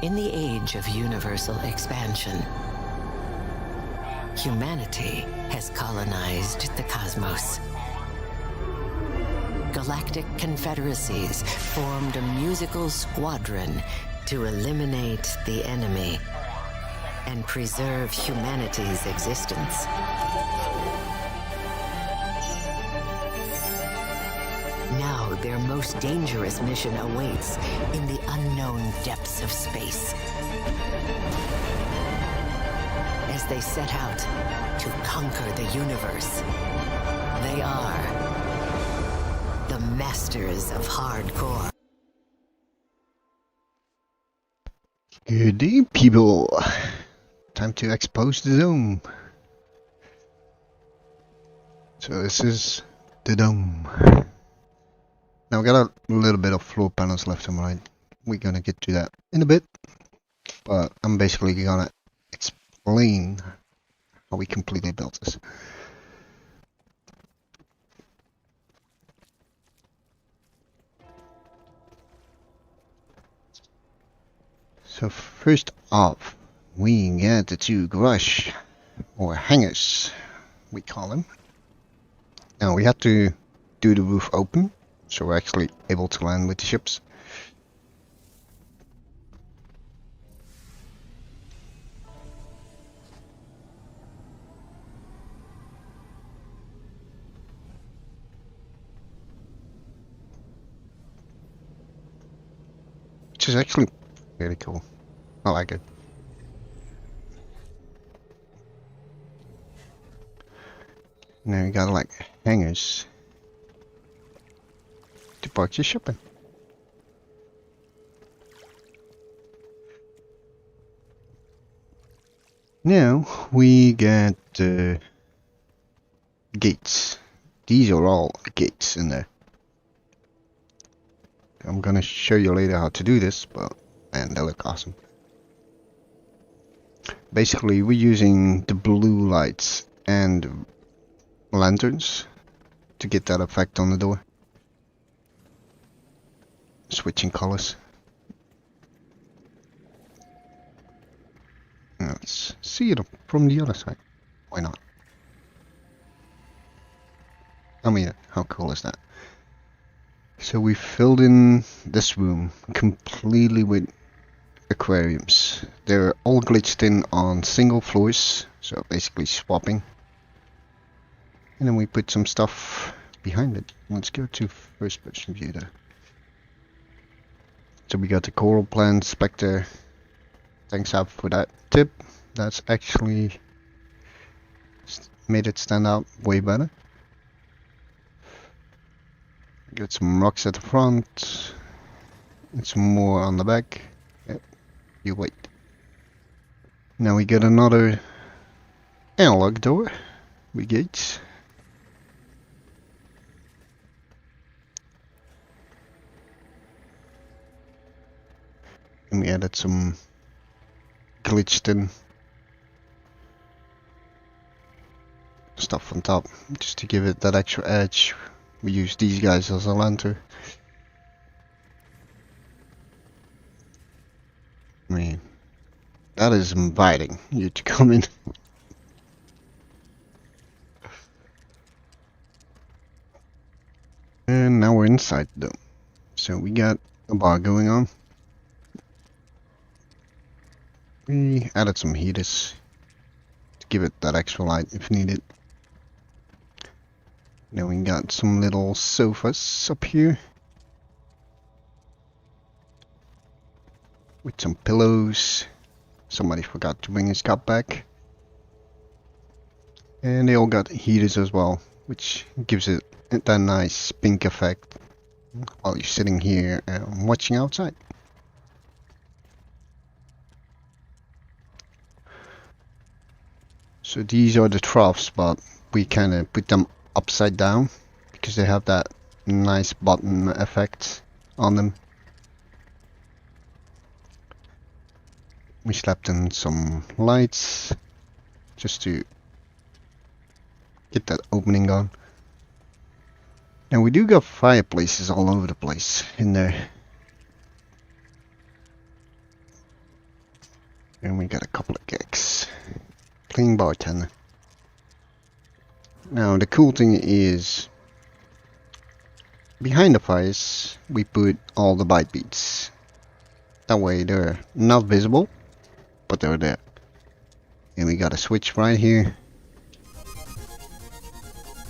In the age of universal expansion, humanity has colonized the cosmos. Galactic confederacies formed a musical squadron to eliminate the enemy and preserve humanity's existence. Now their most dangerous mission awaits in the unknown depths of space, as they set out to conquer the universe. They are the masters of hardcore. Good day, people. Time to expose the dome. So this is the dome. Now we got a little bit of floor panels left and right. We're gonna get to that in a bit, but I'm basically gonna explain how we completely built this. So first off, we get the two garage or hangars, we call them. Now we have to do the roof open, so we're actually able to land with the ships. Which is actually really cool. I like it. Now you got like hangars to park your ship in. Now we get gates. These are all gates in there. I'm gonna show you later how to do this, but man, they look awesome. Basically, we're using the blue lights and lanterns to get that effect on the door. Switching colors. Let's see it from the other side. Why not? I mean, how cool is that? So we filled in this room completely with aquariums. They're all glitched in on single floors, so basically swapping. And then we put some stuff behind it. Let's go to first person view there. So we got the coral plant spectre. Thanks Ab for that tip. That's actually made it stand out way better. Got some rocks at the front and some more on the back. Yep. You wait. Now we get another analog door with gates. And we added some glitched in stuff on top just to give it that extra edge. We use these guys as a lantern. I mean, that is inviting you to come in. And now we're inside though. So we got a bar going on. We added some heaters to give it that extra light if needed. Then we got some little sofas up here with some pillows. Somebody forgot to bring his cup back. And they all got heaters as well, which gives it that nice pink effect while you're sitting here and watching outside. So these are the troughs, but we kind of put them upside down because they have that nice bottom effect on them. We slapped in some lights just to get that opening on. And we do got fireplaces all over the place in there. And we got a couple of gigs. Playing bartender. Now the cool thing is, behind the fires we put all the bite beads. That way they're not visible, but they're there. And we got a switch right here,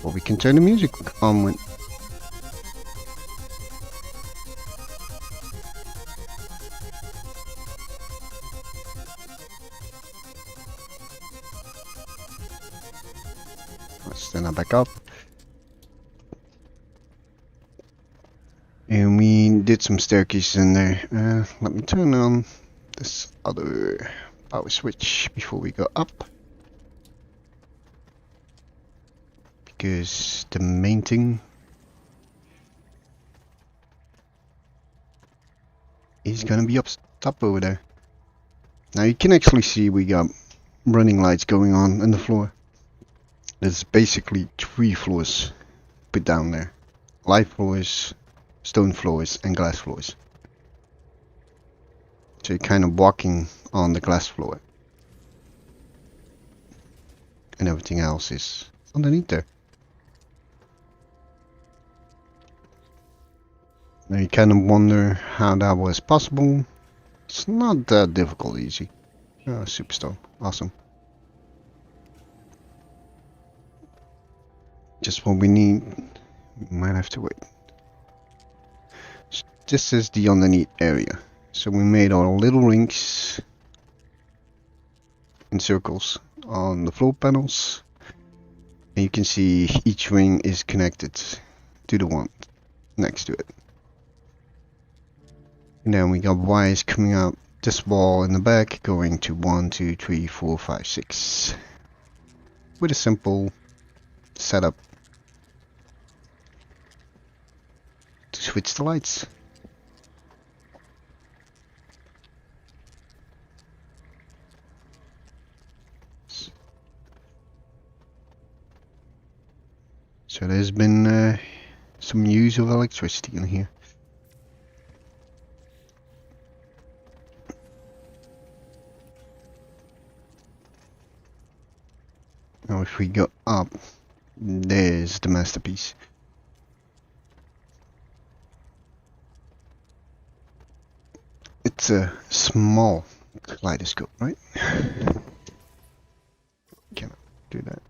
or we can turn the music on with. Let's stand that back up. And we did some staircases in there. Let me turn on this other power switch before we go up, because the main thing is gonna be up top over there. Now you can actually see we got running lights going on the floor. There's basically 3 floors put down there: light floors, stone floors, and glass floors. So you're kind of walking on the glass floor, and everything else is underneath there. Now you kind of wonder how that was possible. It's not that difficult, easy. Oh, superstar, awesome. Just what we need. We might have to wait. This is the underneath area. So we made our little rings in circles on the floor panels. And you can see each ring is connected to the one next to it. And then we got wires coming out this wall in the back, going to 1, 2, 3, 4, 5, 6. With a simple setup to switch the lights. So there's been some use of electricity in here. Now if we go up, there's the masterpiece. It's a small kaleidoscope, right? Cannot do that.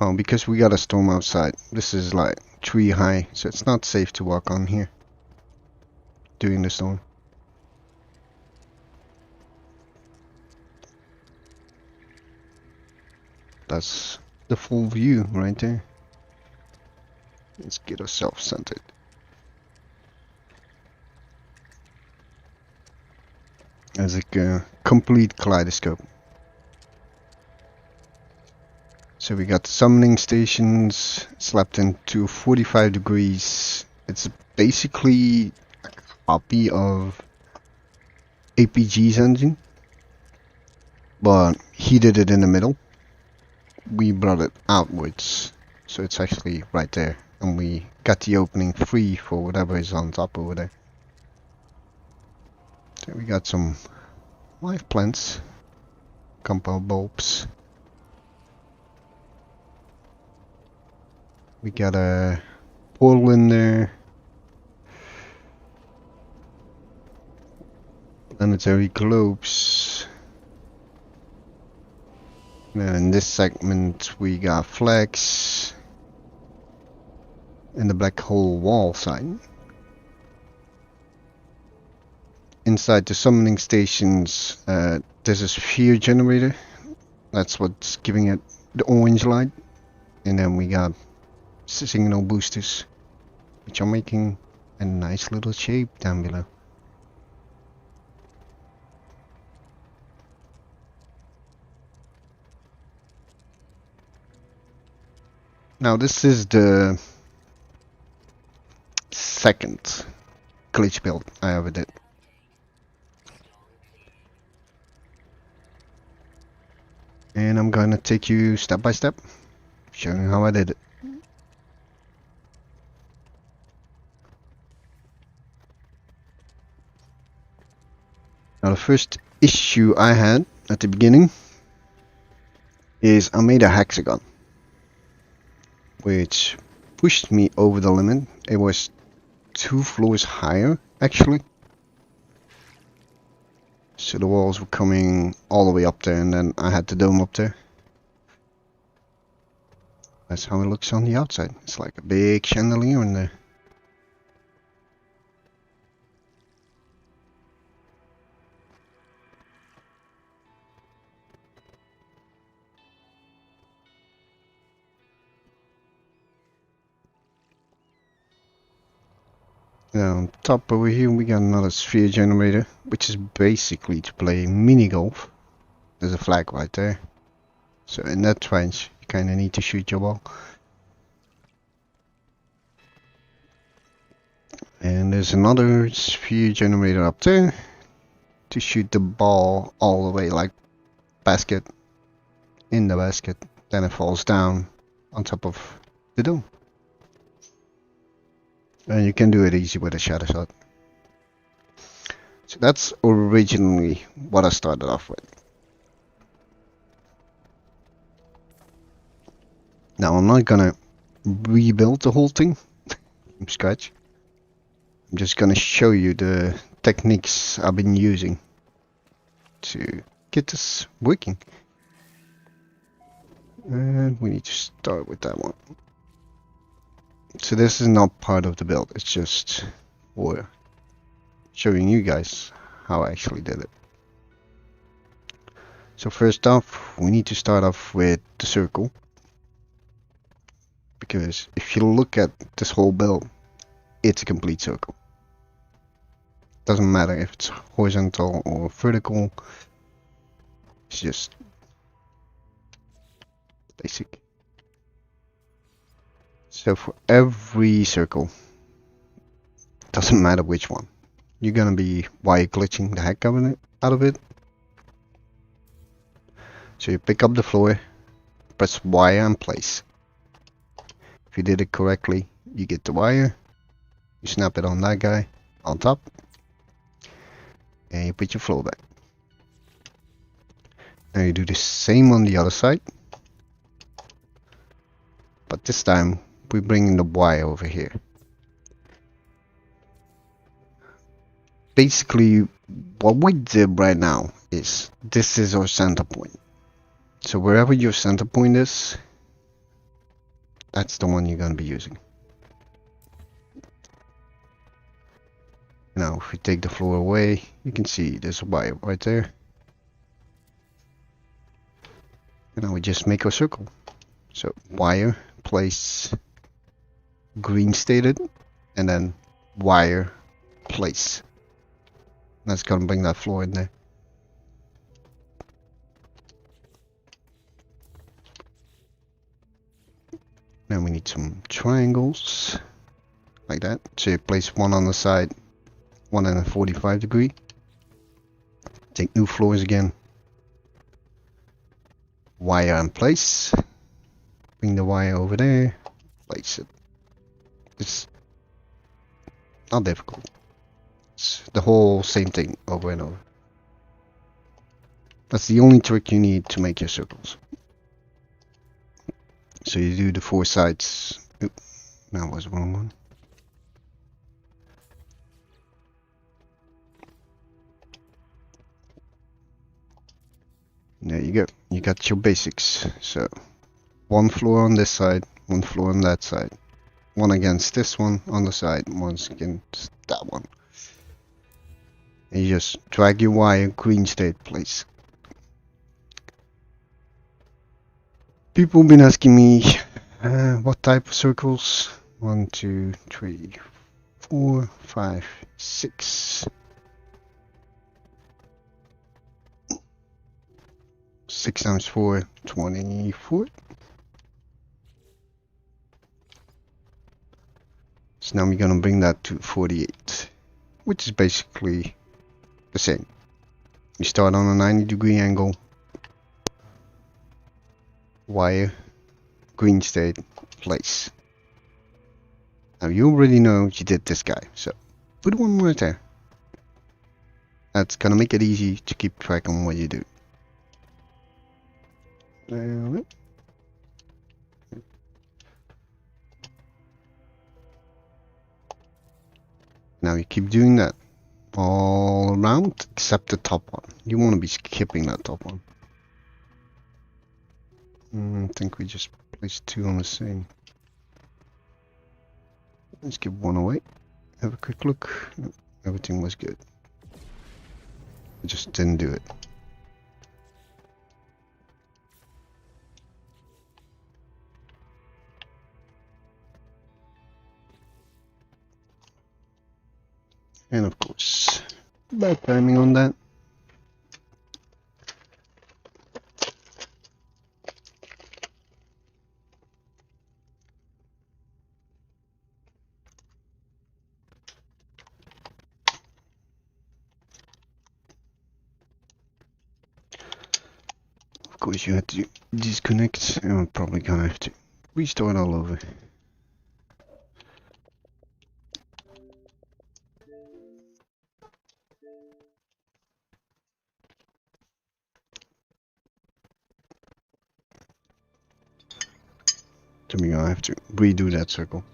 Oh, because we got a storm outside. This is like 3 high, so it's not safe to walk on here during the storm. That's the full view right there. Let's get ourselves centered. As a complete kaleidoscope. So we got the summoning stations slapped into 45 degrees. It's basically a copy of APG's engine, but he did it in the middle. We brought it outwards, so it's actually right there, and we got the opening free for whatever is on top over there. So we got some live plants, compound bulbs. We got a portal in there, planetary globes, and then in this segment we got flags and the black hole wall sign. Inside the summoning stations there's a sphere generator, that's what's giving it the orange light, and then we got signal boosters which are making a nice little shape down below. Now this is the second glitch build I ever did. And I'm gonna take you step by step, showing how I did it. Now the first issue I had at the beginning is I made a hexagon, which pushed me over the limit. It was 2 floors higher actually. So the walls were coming all the way up there, and then I had the dome up there. That's how it looks on the outside. It's like a big chandelier in there. Now on top over here we got another sphere generator, which is basically to play mini golf. There's a flag right there. So in that range you kinda need to shoot your ball. And there's another sphere generator up there to shoot the ball all the way like basket in the basket. Then it falls down on top of the dome. And you can do it easy with a shadow shot. So that's originally what I started off with. Now I'm not gonna rebuild the whole thing from scratch. I'm just gonna show you the techniques I've been using to get this working. And we need to start with that one. So this is not part of the build, it's just for showing you guys how I actually did it. So first off, we need to start off with the circle. Because if you look at this whole build, it's a complete circle. Doesn't matter if it's horizontal or vertical, it's just basic. So for every circle, doesn't matter which one, you're gonna be wire glitching the heck out of it. So you pick up the floor, press wire and place. If you did it correctly, you get the wire, you snap it on that guy on top, and you put your floor back. Now you do the same on the other side, but this time we bring in the wire over here. Basically what we did right now is this is our center point. So wherever your center point is, that's the one you're going to be using. Now if we take the floor away, you can see there's a wire right there. And now we just make a circle. So wire, place, green stated, and then wire, place. That's going to bring that floor in there. Now we need some triangles, like that. So you place one on the side, one in a 45 degree. Take new floors again. Wire in place. Bring the wire over there. Place it. It's not difficult. It's the whole same thing over and over. That's the only trick you need to make your circles. So you do the 4 sides. Oop, that was the wrong one. There you go. You got your basics. So 1 floor on this side, 1 floor on that side, 1 against this one on the side, 1 against that one. And you just drag your wire green state place. People have been asking me what type of circles. 1, 2, 3, 4, 5, 6. 6 times 4, 24. So now we're gonna bring that to 48, which is basically the same. You start on a 90-degree angle. Wire, green state, place. Now you already know you did this guy, so put one right there. That's gonna make it easy to keep track on what you do. Now you keep doing that all around except the top one. You want to be skipping that top one. I think we just placed two on the same. Let's give one away. Have a quick look. Everything was good. I just didn't do it. And of course, bad timing on that. Of course, you had to disconnect, and I'm probably gonna have to restart all over. So we're gonna have to redo that circle.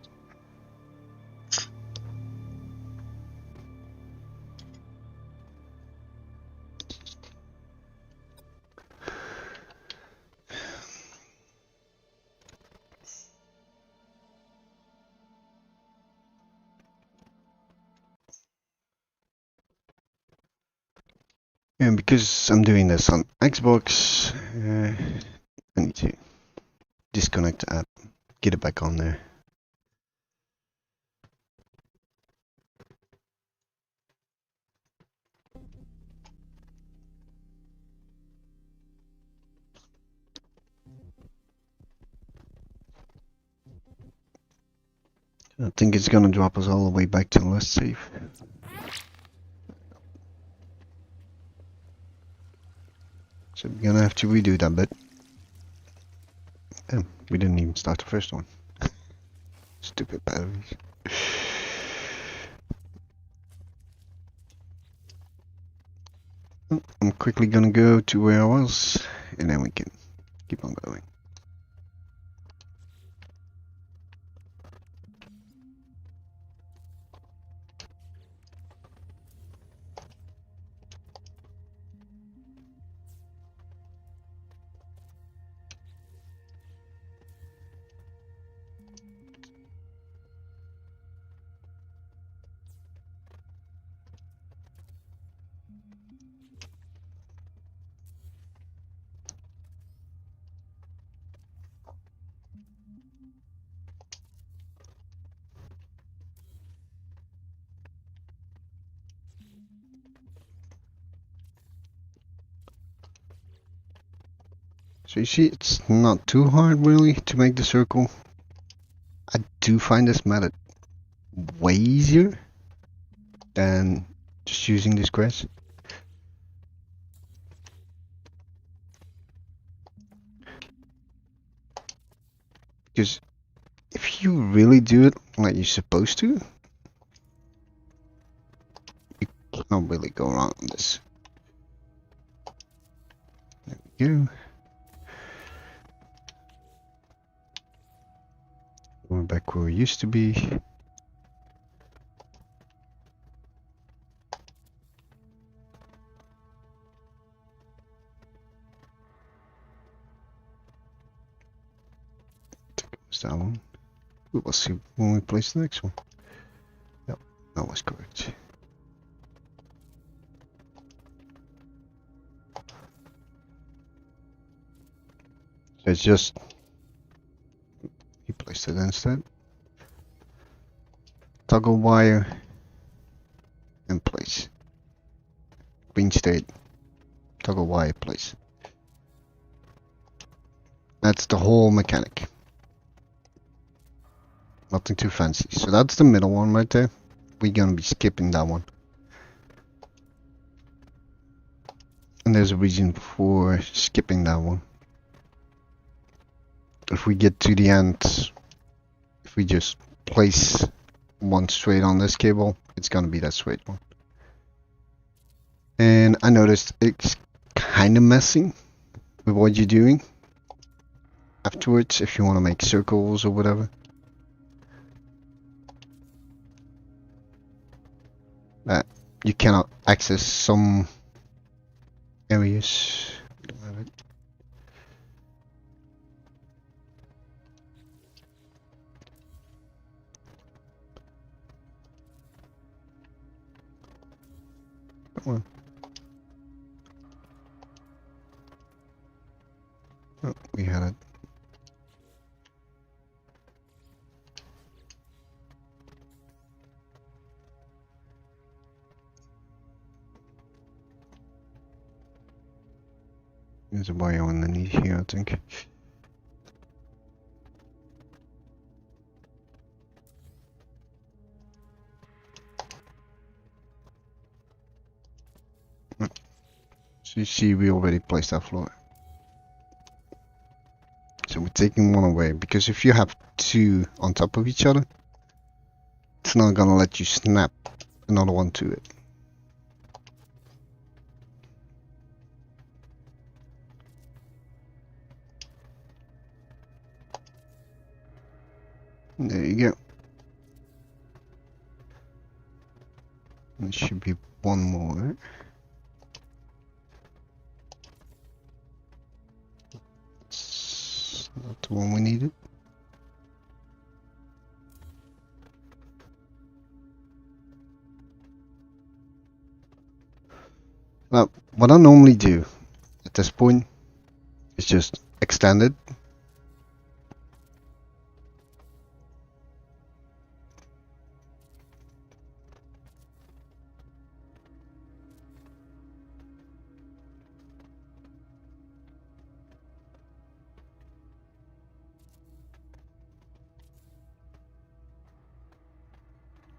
And because I'm doing this on Xbox, I need to disconnect the app, get it back on there. I think it's gonna drop us all the way back to the last save. So we're gonna have to redo that bit. Damn, we didn't even start the first one. Stupid batteries. I'm quickly gonna go to where I was, and then we can keep on going. So you see, it's not too hard really to make the circle. I do find this method way easier than just using the squares. Because if you really do it like you're supposed to, you can't really go wrong on this. There we go. We're back where we used to be. That one. We will see when we place the next one. Yep, that was correct. So it's just he placed it instead. Toggle wire and place. Green state. Toggle wire, place. That's the whole mechanic. Nothing too fancy. So that's the middle one right there. We're gonna be skipping that one. And there's a reason for skipping that one. If we get to the end, if we just place one straight on this cable, it's gonna be that straight one. And I noticed it's kind of messing with what you're doing afterwards if you want to make circles or whatever. You cannot access some areas. Don't have it. Come on. Oh, we had it. There's a bio underneath here, I think. So you see we already placed that floor. So we're taking one away, because if you have two on top of each other, it's not gonna let you snap another one to it. There you go. There should be one more. It's not the one we needed. Now, what I normally do at this point is just extend it.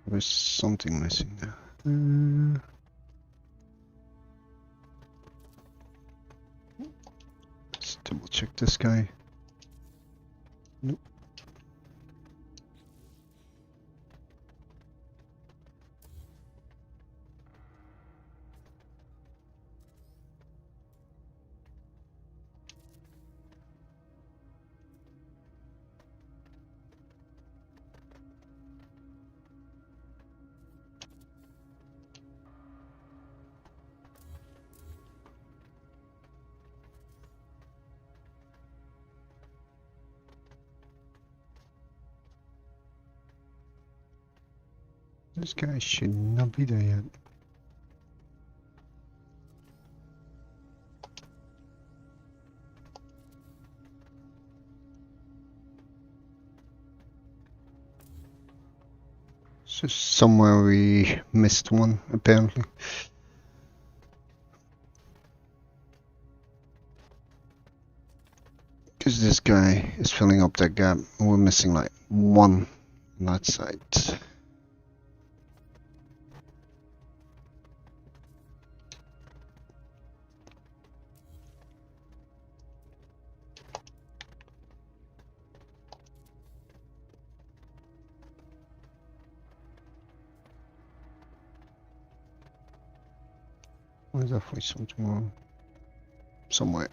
There's something missing there. Let's double check this guy. Nope. This guy should not be there yet. So somewhere we missed one, apparently. Because this guy is filling up that gap, and we're missing like one on that side. There's definitely something wrong somewhere.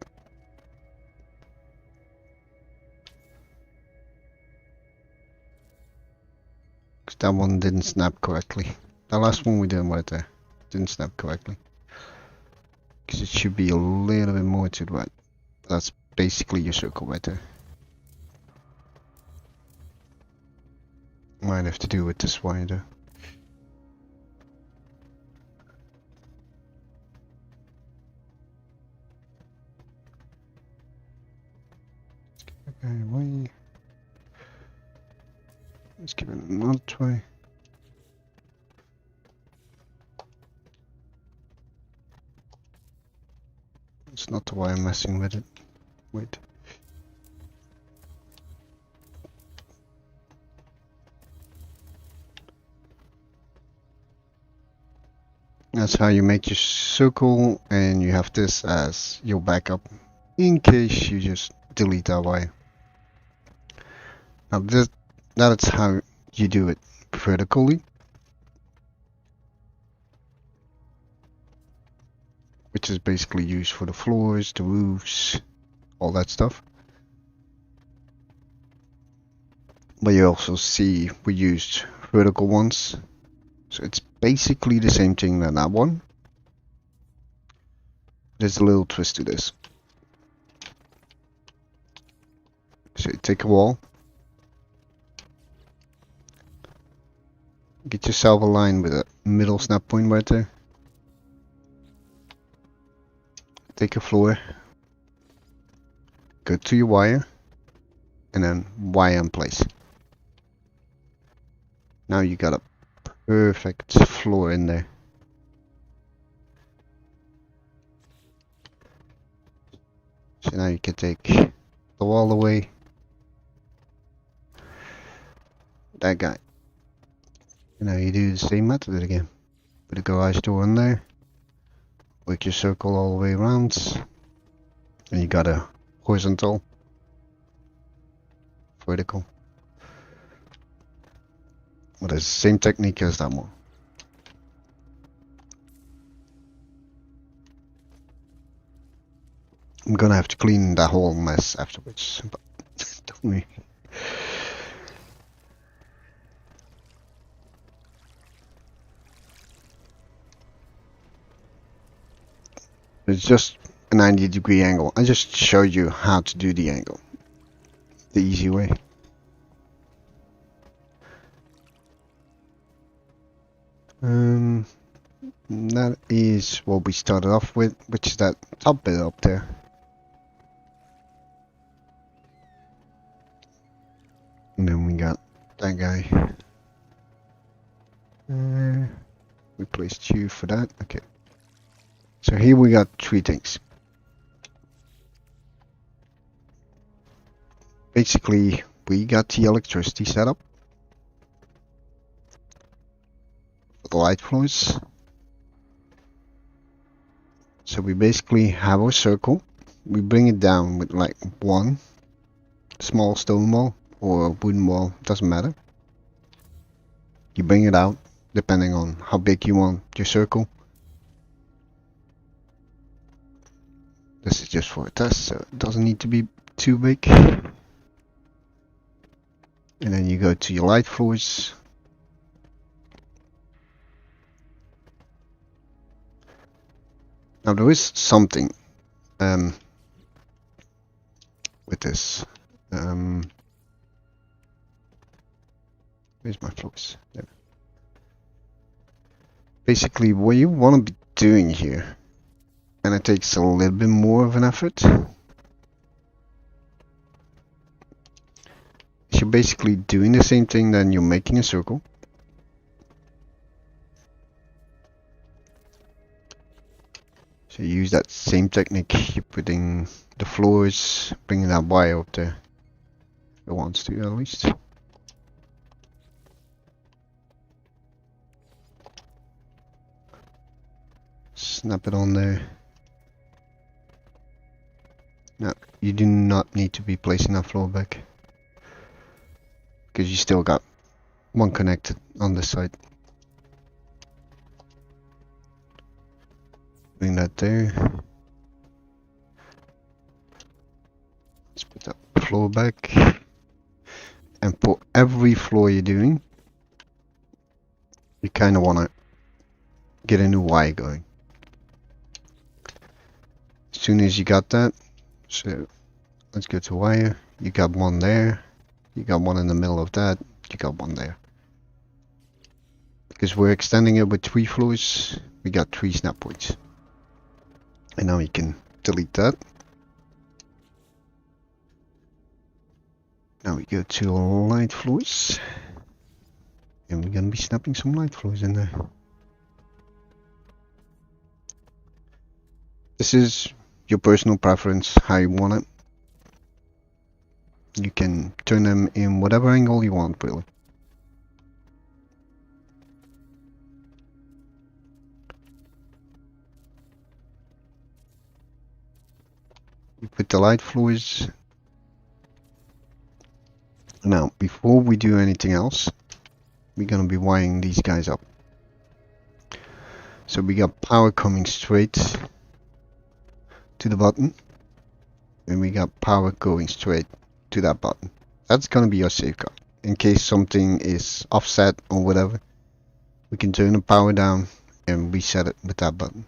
Because that one didn't snap correctly. The last one we did right there didn't snap correctly. Because it should be a little bit more to the right. That's basically your circle right there. Might have to do with this wire though. Okay, why? Let's give it another try. It's not the way I'm messing with it. Wait. That's how you make your circle, and you have this as your backup in case you just delete that wire. Now that is how you do it vertically. which is basically used for the floors, the roofs, all that stuff. But you also see we used vertical ones, so it's basically the same thing than that one. There's a little twist to this. So you take a wall, get yourself a line with a middle snap point right there. Take a floor, go to your wire, and then wire in place. Now you got a perfect floor in there. So now you can take the wall away. That guy. And now you do the same method again. Put a garage door in there. Work your circle all the way around. And you got a horizontal. Vertical. Well, it's the same technique as that one. I'm gonna have to clean that whole mess afterwards, but don't worry. It's just a 90-degree angle. I just showed you how to do the angle the easy way. That is what we started off with, which is that top bit up there. And then we got that guy. We placed you for that. Okay. So here we got three things. Basically, we got the electricity set up. The light floors. So we basically have our circle. We bring it down with like one small stone wall or a wooden wall, doesn't matter. You bring it out depending on how big you want your circle. This is just for a test, so it doesn't need to be too big. And then you go to your light floors. Now there is something with this. Where's my floors? There. Basically, what you want to be doing here, and it takes a little bit more of an effort, is you're basically doing the same thing, then you're making a circle. So you use that same technique, you're putting the floors, bringing that wire up there. It wants to, at least. Snap it on there. No, you do not need to be placing that floor back, because you still got one connected on this side. Bring that there. Let's put that floor back. And for every floor you're doing, you kind of want to get a new wire going. As soon as you got that, so let's go to wire. You got one there, you got one in the middle of that, you got one there. Because we're extending it with 3 floors, we got 3 snap points. And now you can delete that. Now we go to light floors. And we're gonna be snapping some light floors in there. This is your personal preference, how you want it. You can turn them in whatever angle you want, really. You put the light floors. Now, before we do anything else, we're gonna be wiring these guys up. So we got power coming straight to the button, and we got power going straight to that button. That's gonna be our safeguard. In case something is offset or whatever, we can turn the power down and reset it with that button.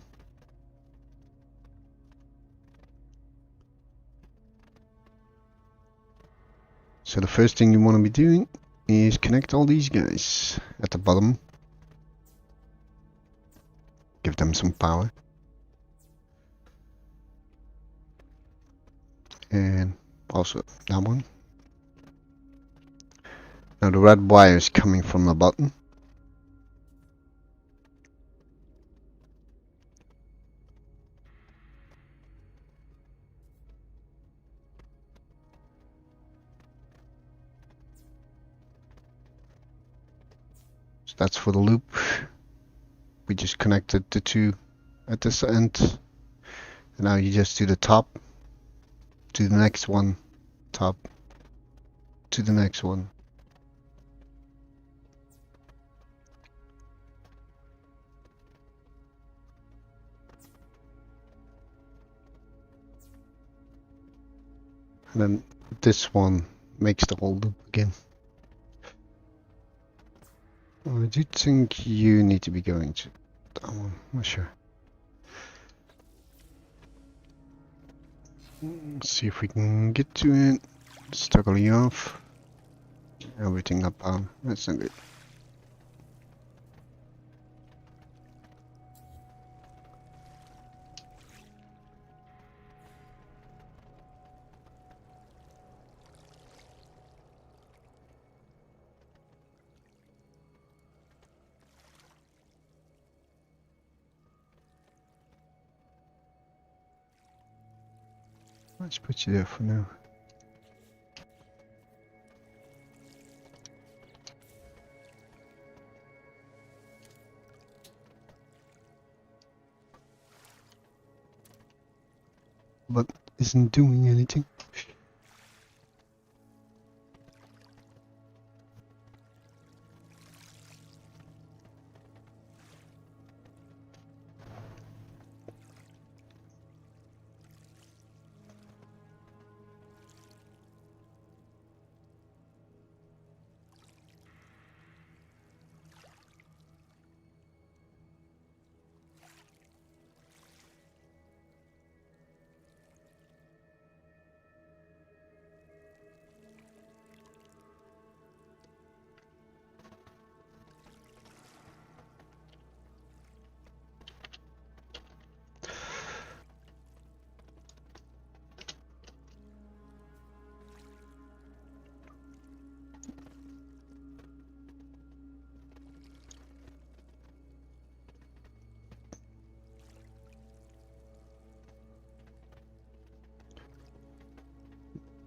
So the first thing you want to be doing is connect all these guys at the bottom. Give them some power. And also that one. Now the red wire is coming from the button. So that's for the loop. We just connected the two at this end. And now you just do the top to the next one, top to the next one. And then this one makes the whole loop again. I do think you need to be going to that one, not sure. Let's see if we can get to it. It's totally off. Everything up on. That's not good. Let's put you there for now. But isn't doing anything.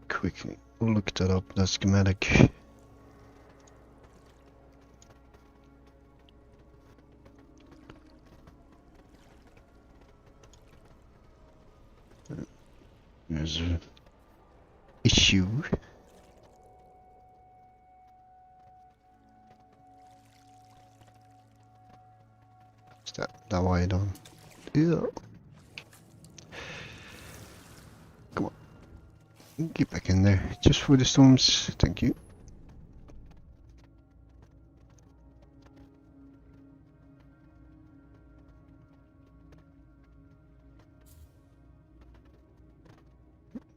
Quickly look that up, that schematic. There's an issue. Is that why I don't? Yeah. Come on. Get back in there. Just for the storms. Thank you.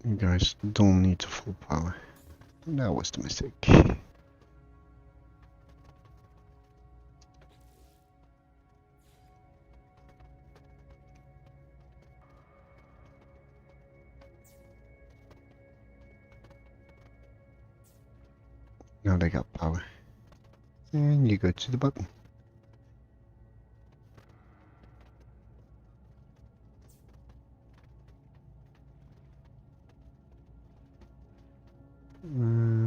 You guys don't need to full power. That was the mistake. Now they got power. And you go to the button.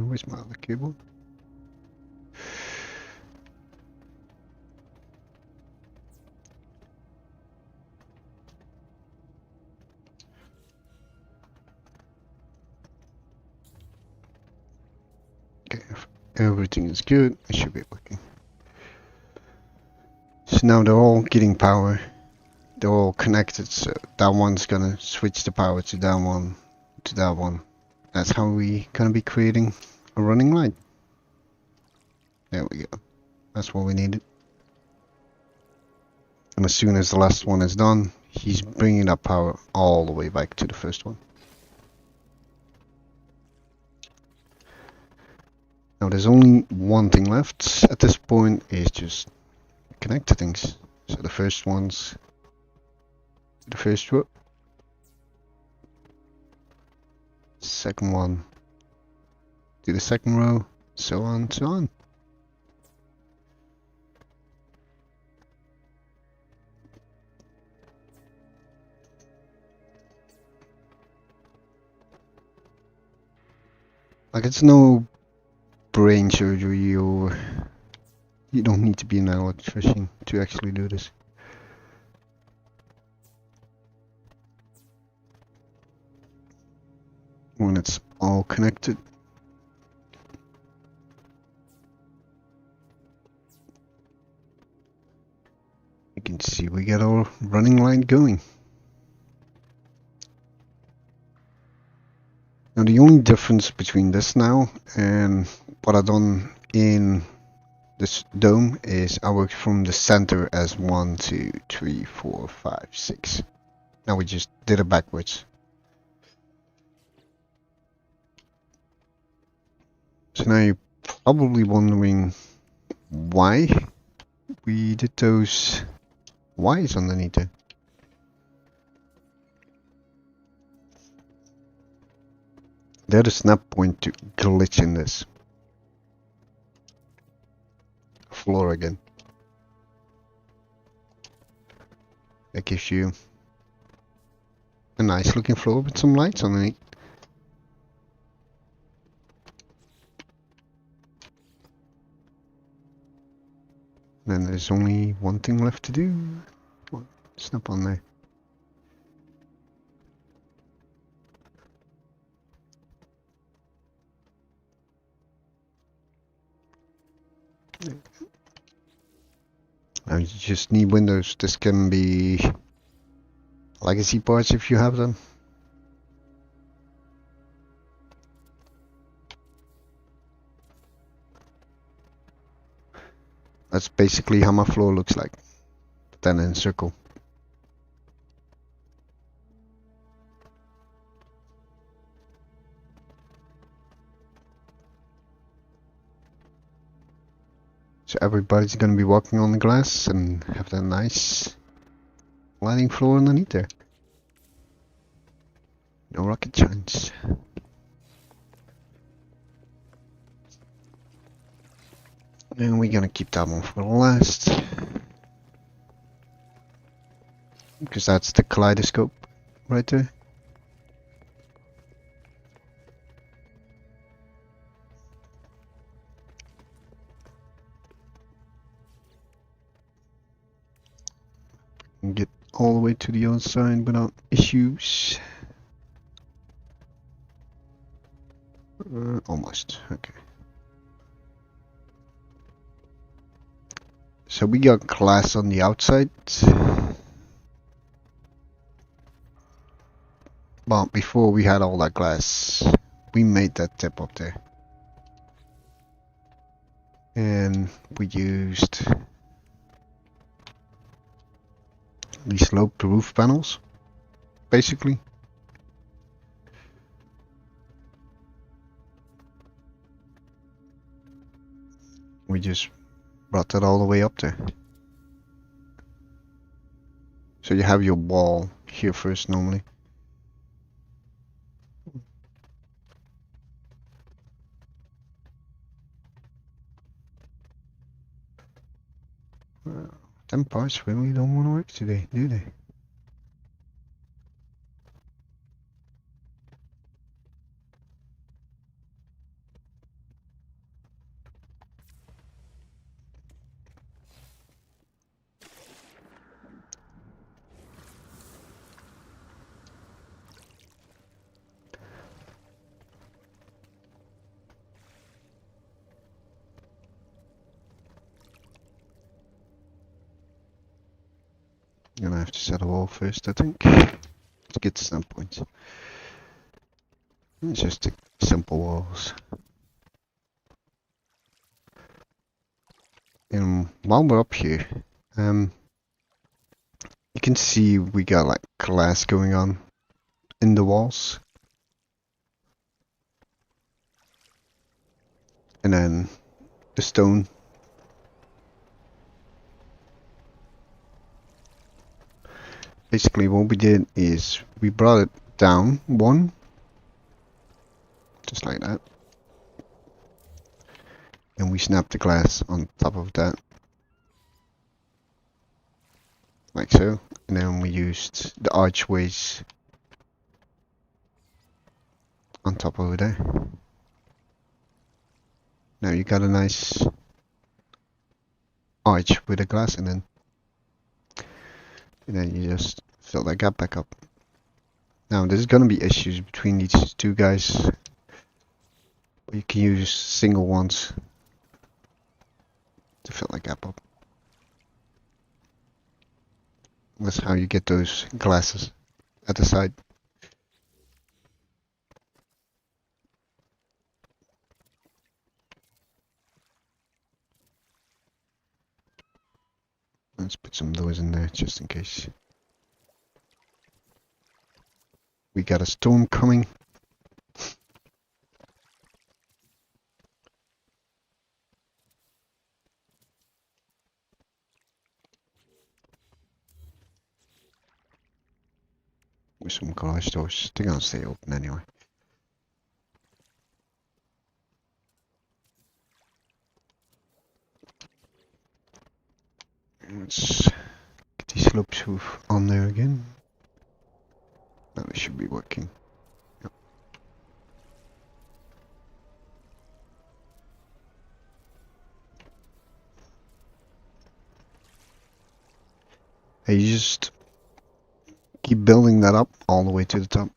Where's my other cable? Okay, if everything is good, it should be working. So now they're all getting power. they're all connected, so that one's gonna switch the power to that one, to that one. That's how we gonna be creating a running light. There we go. That's what we needed. And as soon as the last one is done, he's bringing that power all the way back to the first one. Now there's only one thing left at this point, is just connect the things. So the first one's the first row, second one to the second row, so on, so on. Like, it's no brain surgery, or you don't need to be an electrician to actually do this. When it's all connected, you can see we get our running light going. Now the only difference between this now and what I've done in this dome is I worked from the center as 1, 2, 3, 4, 5, 6. Now we just did it backwards. So now you're probably wondering why we did those Ys underneath it. They're the snap point to glitch in this floor again. That gives you a nice looking floor with some lights underneath. Then there's only one thing left to do. Snap on there. Now you just need windows. This can be legacy parts if you have them. That's basically how my floor looks like, then in a circle. So everybody's gonna be walking on the glass and have that nice lighting floor underneath there. No rocket science. And we're gonna keep that one for the last, because that's the kaleidoscope right there. And get all the way to the other side without issues. Almost, okay. So we got glass on the outside. But before we had all that glass, we made that tip up there. And we used these sloped roof panels, basically. We just brought that all the way up there. So you have your wall here first normally. Them parts really don't want to work today, do they? gonna have to set a wall first, I think, to get to some point. It's just simple walls. And while we're up here, you can see we got like glass going on in the walls. And then the stone. Basically what we did is we brought it down one, just like that. And we snapped the glass on top of that. Like so. And then we used the archways on top over there. Now you got a nice arch with a glass in it. And then you just fill that gap back up. Now there's gonna be issues between these two guys. But you can use single ones to fill that gap up. That's how you get those glasses at the side. Let's put some of those in there just in case. We got a storm coming. With some garage doors. They're gonna stay open anyway. Let's get these slopes on there again. Now they should be working. Yep. Hey, you just keep building that up all the way to the top.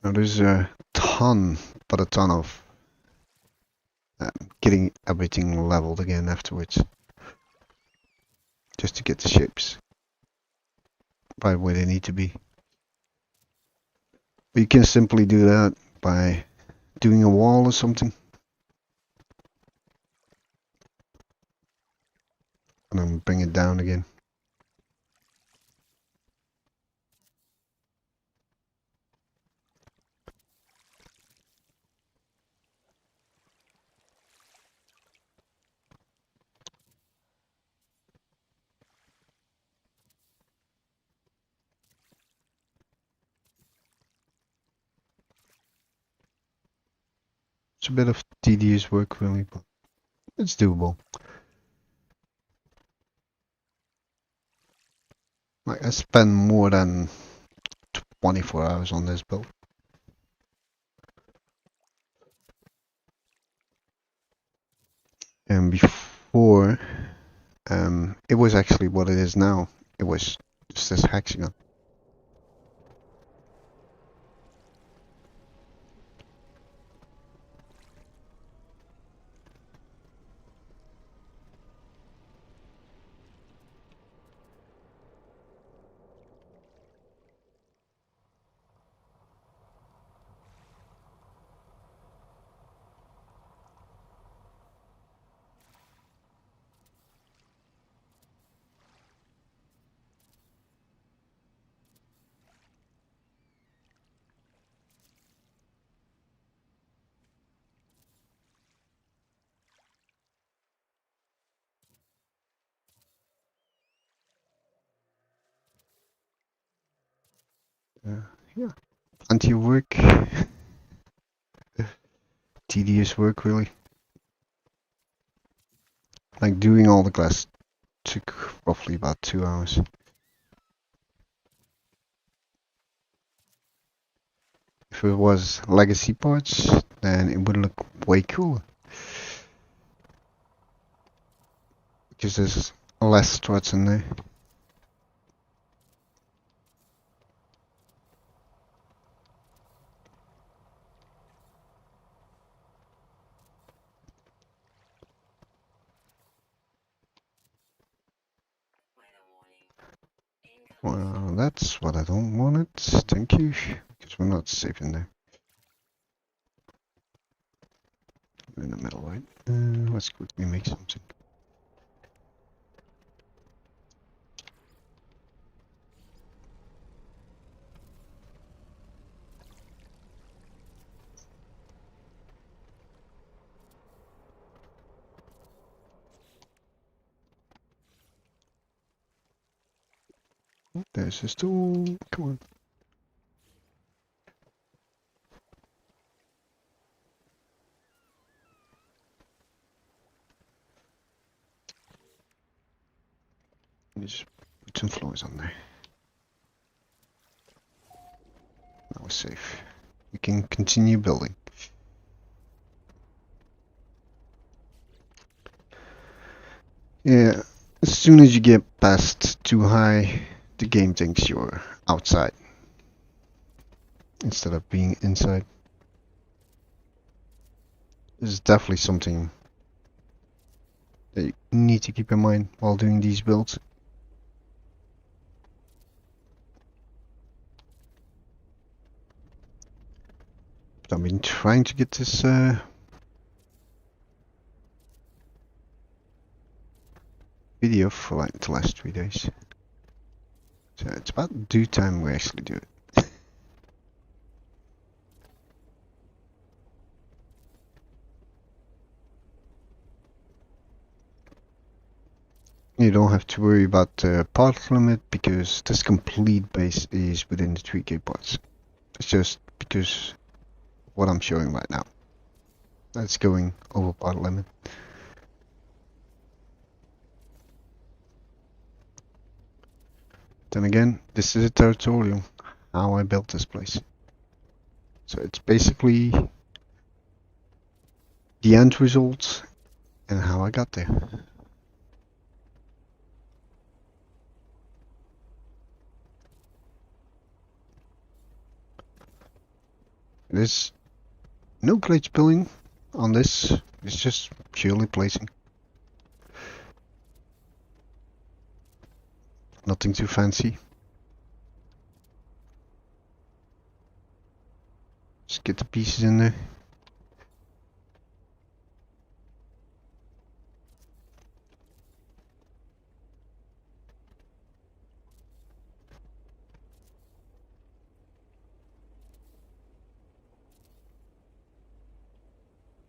Now there's a ton of getting everything leveled again afterwards. Just to get the shapes right where they need to be. But you can simply do that by doing a wall or something. And then bring it down again. It's a bit of tedious work really, but it's doable. Like I spent more than 24 hours on this build. And before, it was actually what it is now. It was just this hexagon. Yeah, plenty of work. Tedious work really. Like doing all the glass took roughly about 2 hours. If it was legacy parts, then it would look way cooler. Because there's less struts in there. Well, that's what I don't want it. Thank you. Because we're not safe in there. In the middle, right? Let's quickly make something. Oh, there's a stool. Come on. Just put some floors on there. Now we're safe. We can continue building. Yeah, as soon as you get past too high, the game thinks you're outside instead of being inside. This is definitely something that you need to keep in mind while doing these builds. But I've been trying to get this video for like the last 3 days. So it's about due time we actually do it. You don't have to worry about the part limit because this complete base is within the 3k parts. It's just because what I'm showing right now. That's going over part limit. Then again, this is a tutorial how I built this place. So it's basically the end result and how I got there. There's no glitch building on this, it's just purely placing. Nothing too fancy. Just get the pieces in there.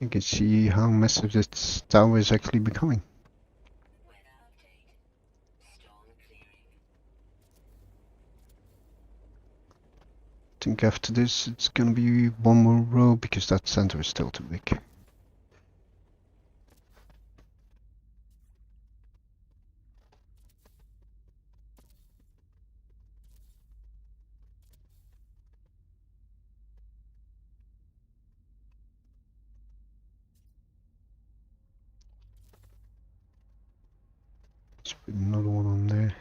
You can see how massive this tower is actually becoming. I think after this it's gonna be one more row because that center is still too big. Let's put another one on there.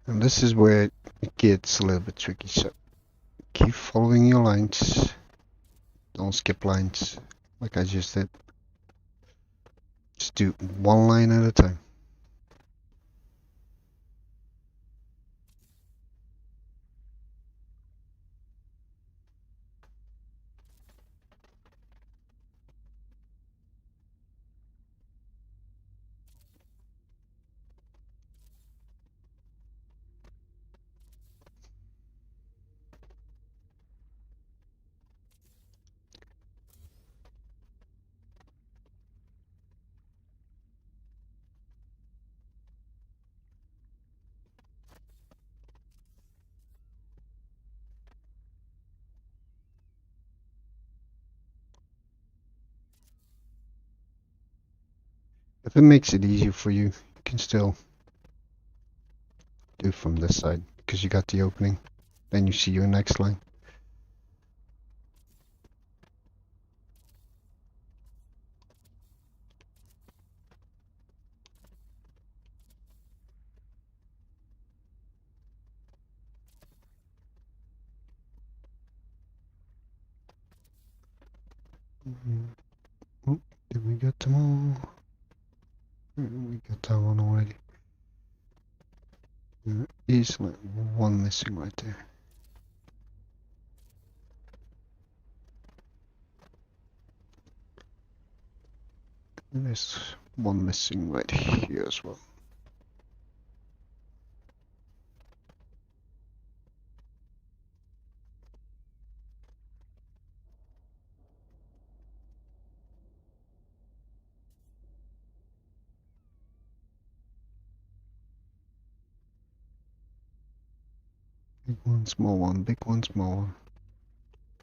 And this is where it gets a little bit tricky, so keep following your lines. Don't skip lines like I just did. Just do one line at a time. If it makes it easier for you, you can still do it from this side because you got the opening. Then you see your next line. Oh, did we get them all? We got that one already. There is like one missing right there. And there's one missing right here as well. Big one, small one, big one, small one.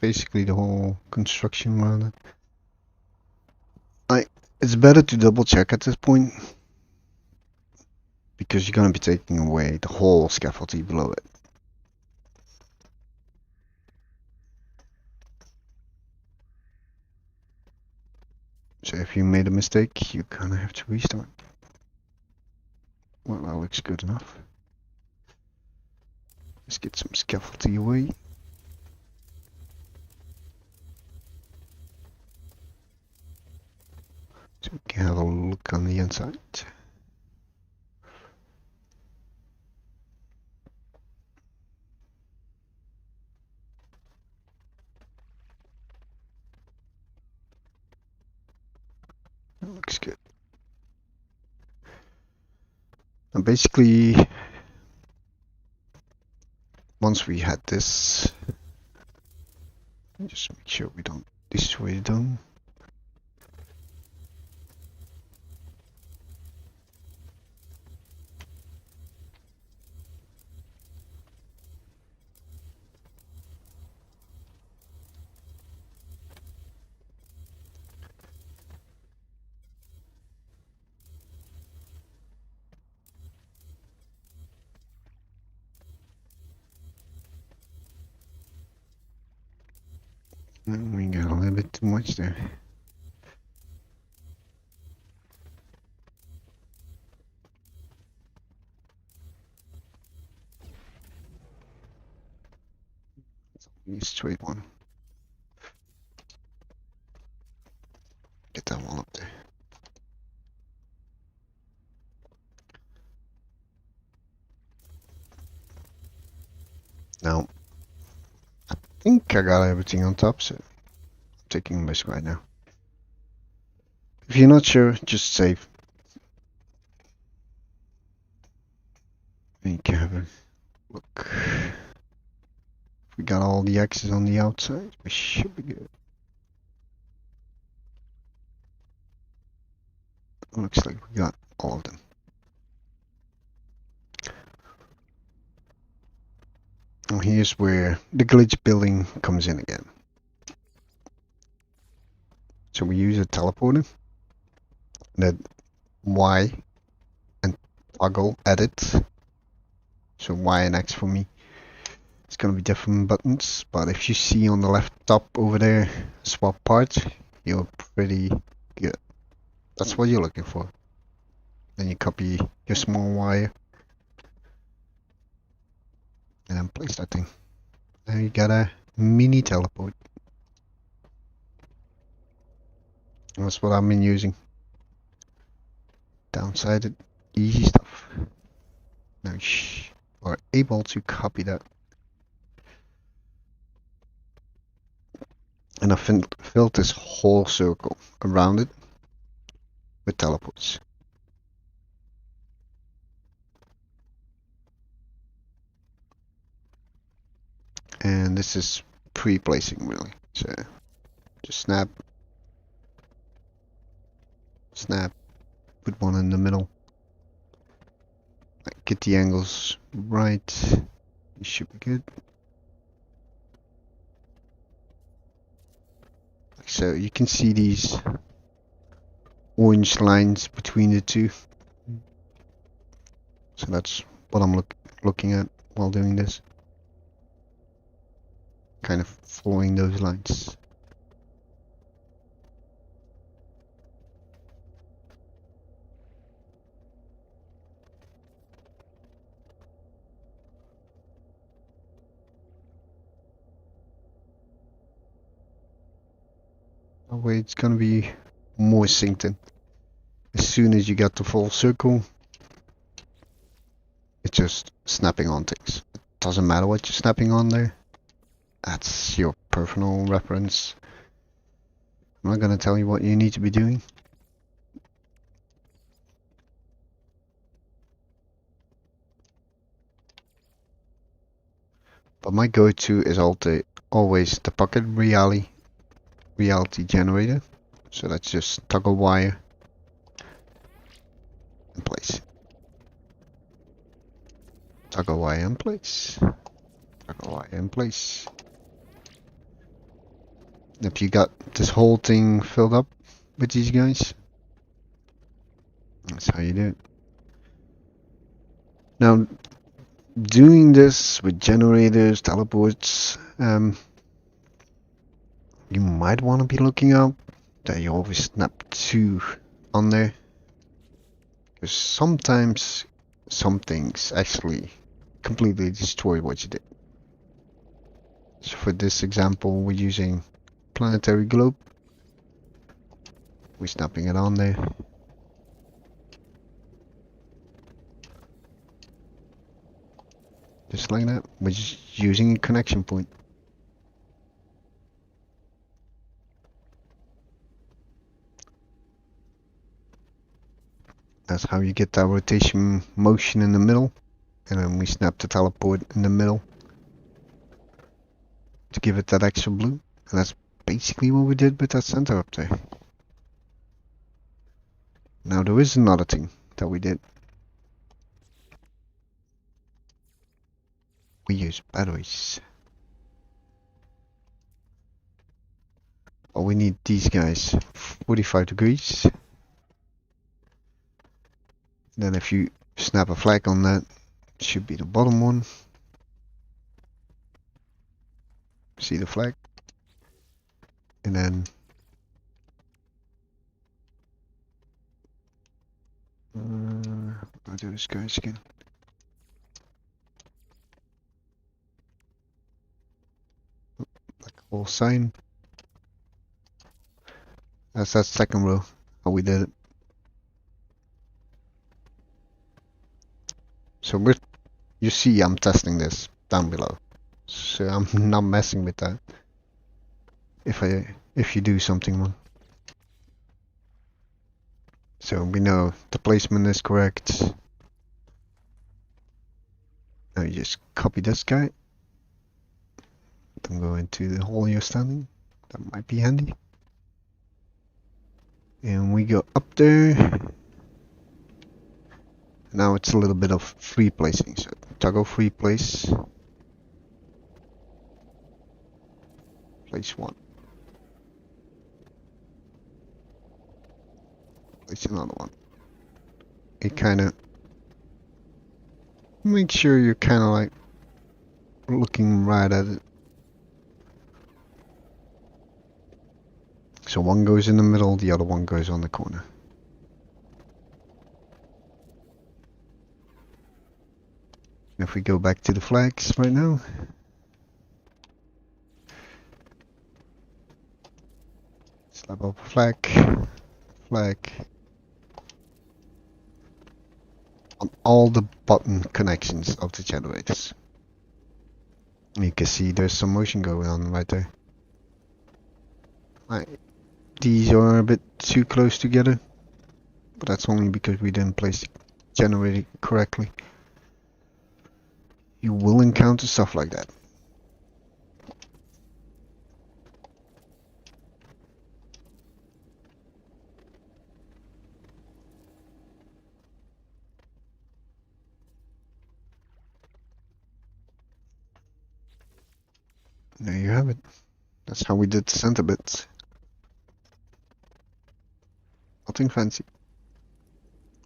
Basically the whole construction around it. It's better to double check at this point, because you're gonna be taking away the whole scaffolding below it. So if you made a mistake, you're gonna have to restart. Well, that looks good enough. Let's get some scaffolding away. So we can have a look on the inside. That looks good. And basically, once we had this, just make sure we don't destroy them. We got a little bit too much there. Need a straight one. Get that one up there. Now, I think I got everything on top, so I'm taking a risk right now. If you're not sure, just save. And you can have a look. If we got all the X's on the outside, we should be good. Looks like we got all of them. Now here's where the glitch building comes in again. So we use a teleporter, that Y and toggle edit. So Y and X for me. It's gonna be different buttons, but if you see on the left top over there, swap parts, you're pretty good. That's what you're looking for. Then you copy your small wire and then place that thing. Now you got a mini teleport. That's what I've been using. Downsided, easy stuff. Now you are able to copy that. And I filled this whole circle around it with teleports. And this is pre-placing really. So just snap, snap, put one in the middle. Get the angles right. You should be good. So you can see these orange lines between the two. So that's what I'm looking at while doing this. Kind of following those lines. That way it's gonna be more synced in. As soon as you get the full circle, It's just snapping on things. It doesn't matter what you're snapping on there. That's your personal reference. I'm not gonna tell you what you need to be doing. But my go-to is always the pocket reality generator. So that's just toggle wire in place. Toggle wire in place. Toggle wire in place. If you got this whole thing filled up with these guys, that's how you do it. Now, doing this with generators, teleports, you might want to be looking out that you always snap 2 on there. Because sometimes some things actually completely destroy what you did. So for this example, we're using planetary globe. We're snapping it on there. Just like that. We're just using a connection point. That's how you get that rotation motion in the middle. And then we snap the teleport in the middle to give it that extra blue. And that's basically what we did with that center up there. Now there is another thing that we did. We use batteries. Oh, we need these guys 45 degrees. Then if you snap a flag on that, it should be the bottom one. See the flag? And then I'll do this guys again. Like a whole sign. That's that second row. How we did it. So you see I'm testing this down below. So I'm not messing with that. If you do something wrong. So we know the placement is correct. Now you just copy this guy. Then go into the hole you're standing. That might be handy. And we go up there. Now it's a little bit of free placing. So toggle free place. Place 1. Place another one. It kind of make sure you're kind of like looking right at it. So one goes in the middle, the other one goes on the corner. If we go back to the flags right now. Slap up a flag. On all the button connections of the generators. You can see there's some motion going on right there. These are a bit too close together, but that's only because we didn't place the generator correctly. You will encounter stuff like that. There you have it. That's how we did the center bits. Nothing fancy.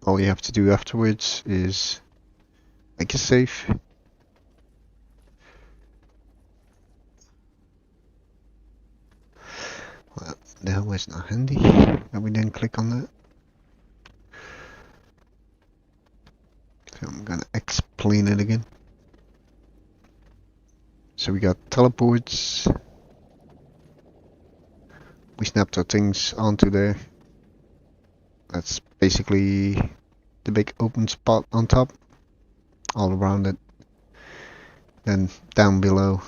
All you have to do afterwards is make a save. Well, that was not handy that we didn't click on that. So I'm gonna explain it again. So we got teleports. We snapped our things onto there. That's basically the big open spot on top. all around it. Then down below,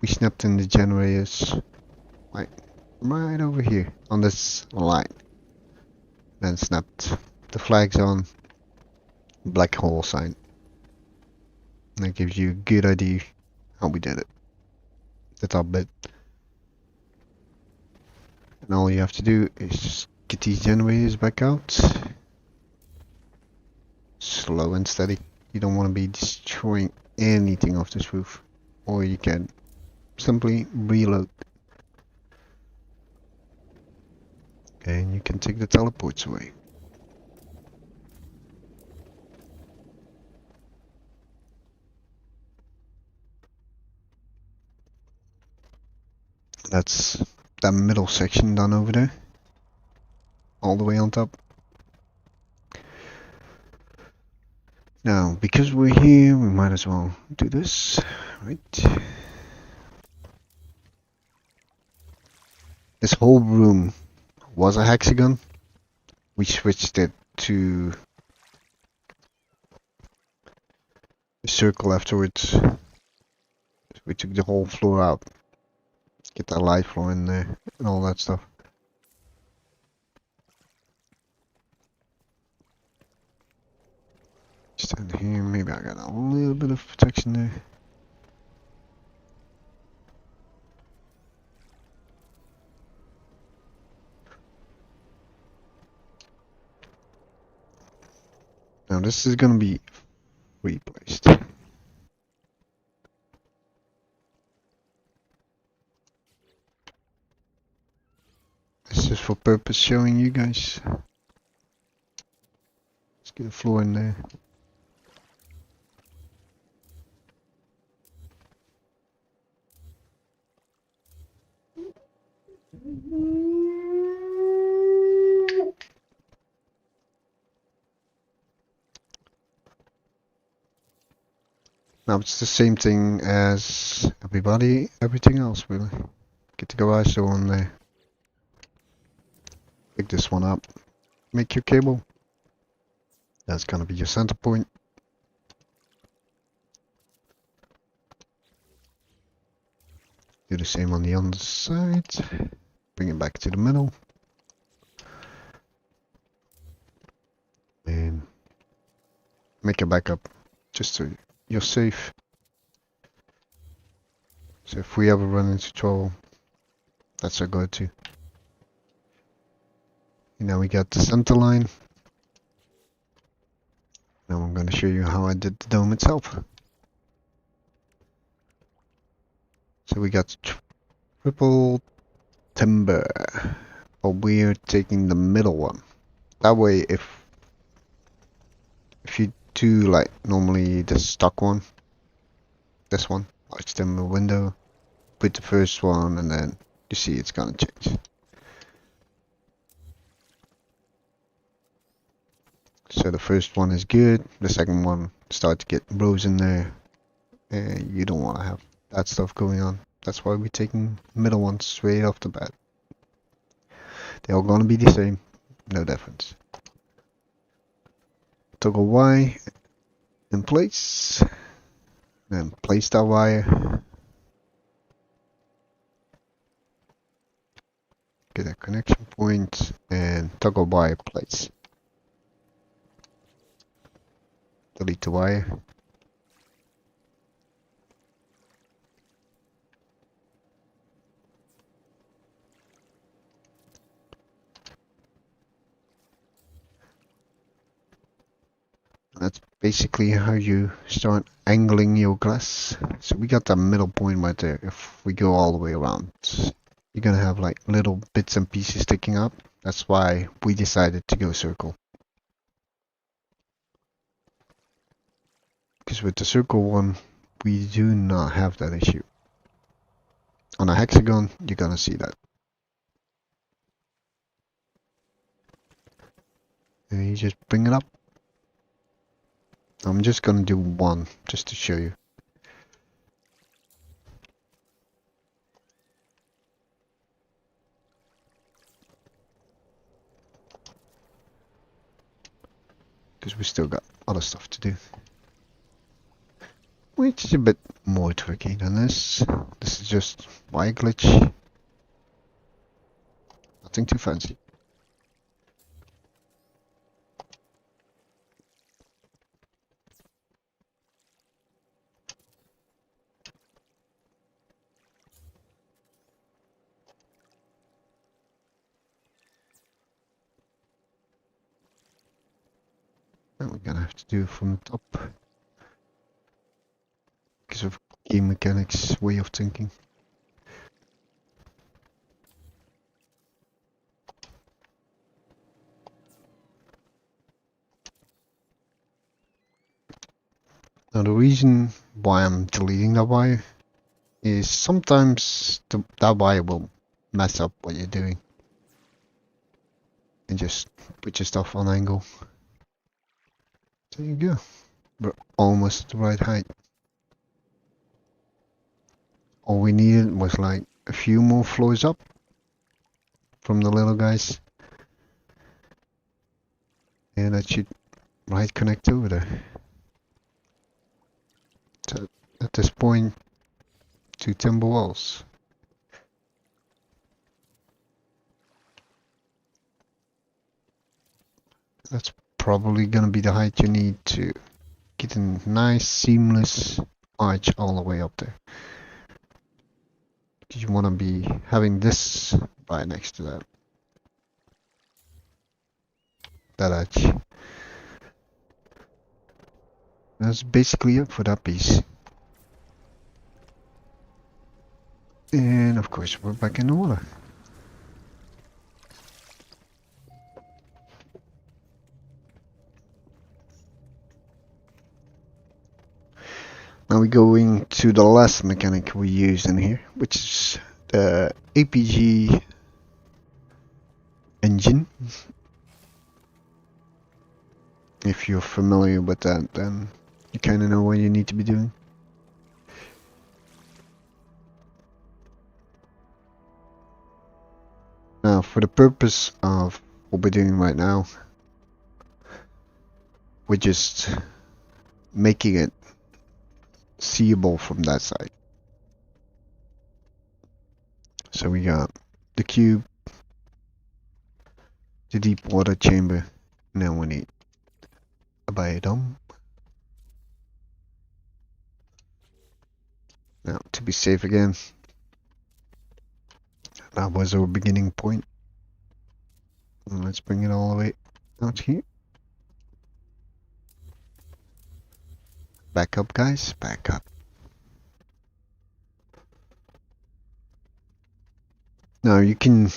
we snapped in the generators, like right over here on this line. Then snapped the flags on, black hole sign. That gives you a good idea how we did it. The top bit. And all you have to do is just get these generators back out. Slow and steady. You don't want to be destroying anything off this roof. Or you can simply reload. And you can take the teleports away. That's that middle section done over there. All the way on top. Now, because we're here, we might as well do this, right? This whole room was a hexagon. We switched it to a circle afterwards. We took the whole floor out. Get that light floor in there and all that stuff. Stand here, maybe I got a little bit of protection there. Now this is gonna be replaced. This is for purpose showing you guys. Let's get a floor in there. Now it's the same thing as everything else really. Get the garage door on there. Pick this one up. Make your cable. That's gonna be your center point. Do the same on the other side. Bring it back to the middle. And make a backup just so you're safe. So if we ever run into trouble, that's our go-to. Now we got the center line. Now I'm going to show you how I did the dome itself. So we got triple timber, but we're taking the middle one. That way, if you do like normally the stock one, this one, large timber window, put the first one, and then you see it's gonna change. So the first one is good, the second one start to get rows in there, and you don't want to have that stuff going on. That's why we're taking middle ones straight off the bat. They're all gonna be the same, no difference. Toggle Y in place, then place that wire. Get a connection point and toggle Y place. Delete the wire. That's basically how you start angling your glass. So we got that middle point right there. If we go all the way around, you're gonna have like little bits and pieces sticking up. That's why we decided to go circle. Because with the circle one, we do not have that issue. On a hexagon, you're gonna see that. And you just bring it up. I'm just gonna do one, just to show you. Because we still got other stuff to do. which is a bit more tricky than this. This is just wire glitch. Nothing too fancy. And we're gonna have to do it from the top because of game mechanics way of thinking. Now the reason why I'm deleting that wire is sometimes that wire will mess up what you're doing and just put your stuff on angle. There you go. We're almost the right height. All we needed was like a few more floors up from the little guys. And that should right connect over there. So at this point, 2 timber walls. That's probably gonna be the height you need to get a nice seamless arch all the way up there. Because you want to be having this right next to that arch. That's basically it for that piece. And of course we're back in the water. Now we're going to the last mechanic we use in here, which is the APG engine. If you're familiar with that, then you kind of know what you need to be doing. Now, for the purpose of what we're doing right now, we're just making it seeable from that side. So we got the cube, the deep water chamber, and then we need a biodome. Now, to be safe again, that was our beginning point. And let's bring it all the way out here. Back up, guys, back up. Now you can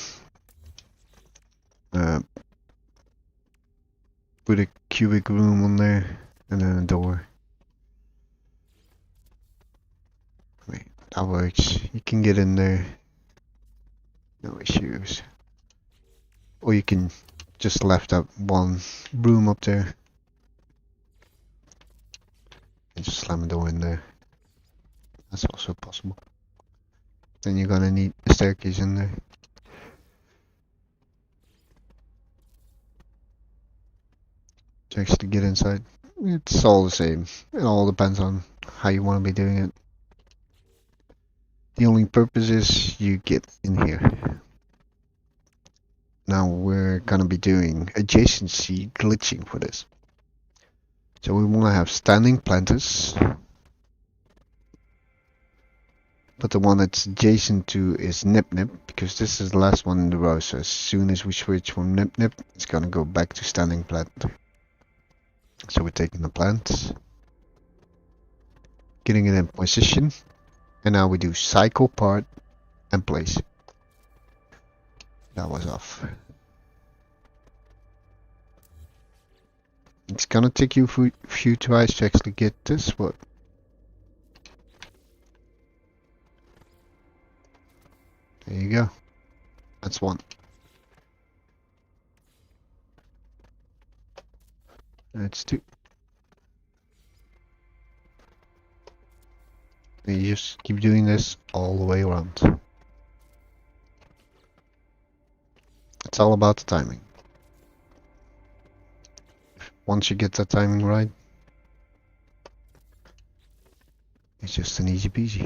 put a cubic room on there and then a door. Wait, that works. You can get in there, no issues. Or you can just left up one room up there and just slam a door in there. That's also possible. Then you're gonna need a staircase in there. To actually get inside. It's all the same. It all depends on how you want to be doing it. The only purpose is you get in here. Now we're gonna be doing adjacency glitching for this. So we want to have standing planters. But the one that's adjacent to is nip nip, because this is the last one in the row. So as soon as we switch from nip nip, it's gonna go back to standing planter. So we're taking the plants, getting it in position, and now we do cycle part and place. That was off. It's gonna take you a few tries to actually get this, but there you go. That's one. That's two. And you just keep doing this all the way around. It's all about the timing. Once you get that timing right, It's just an easy peasy.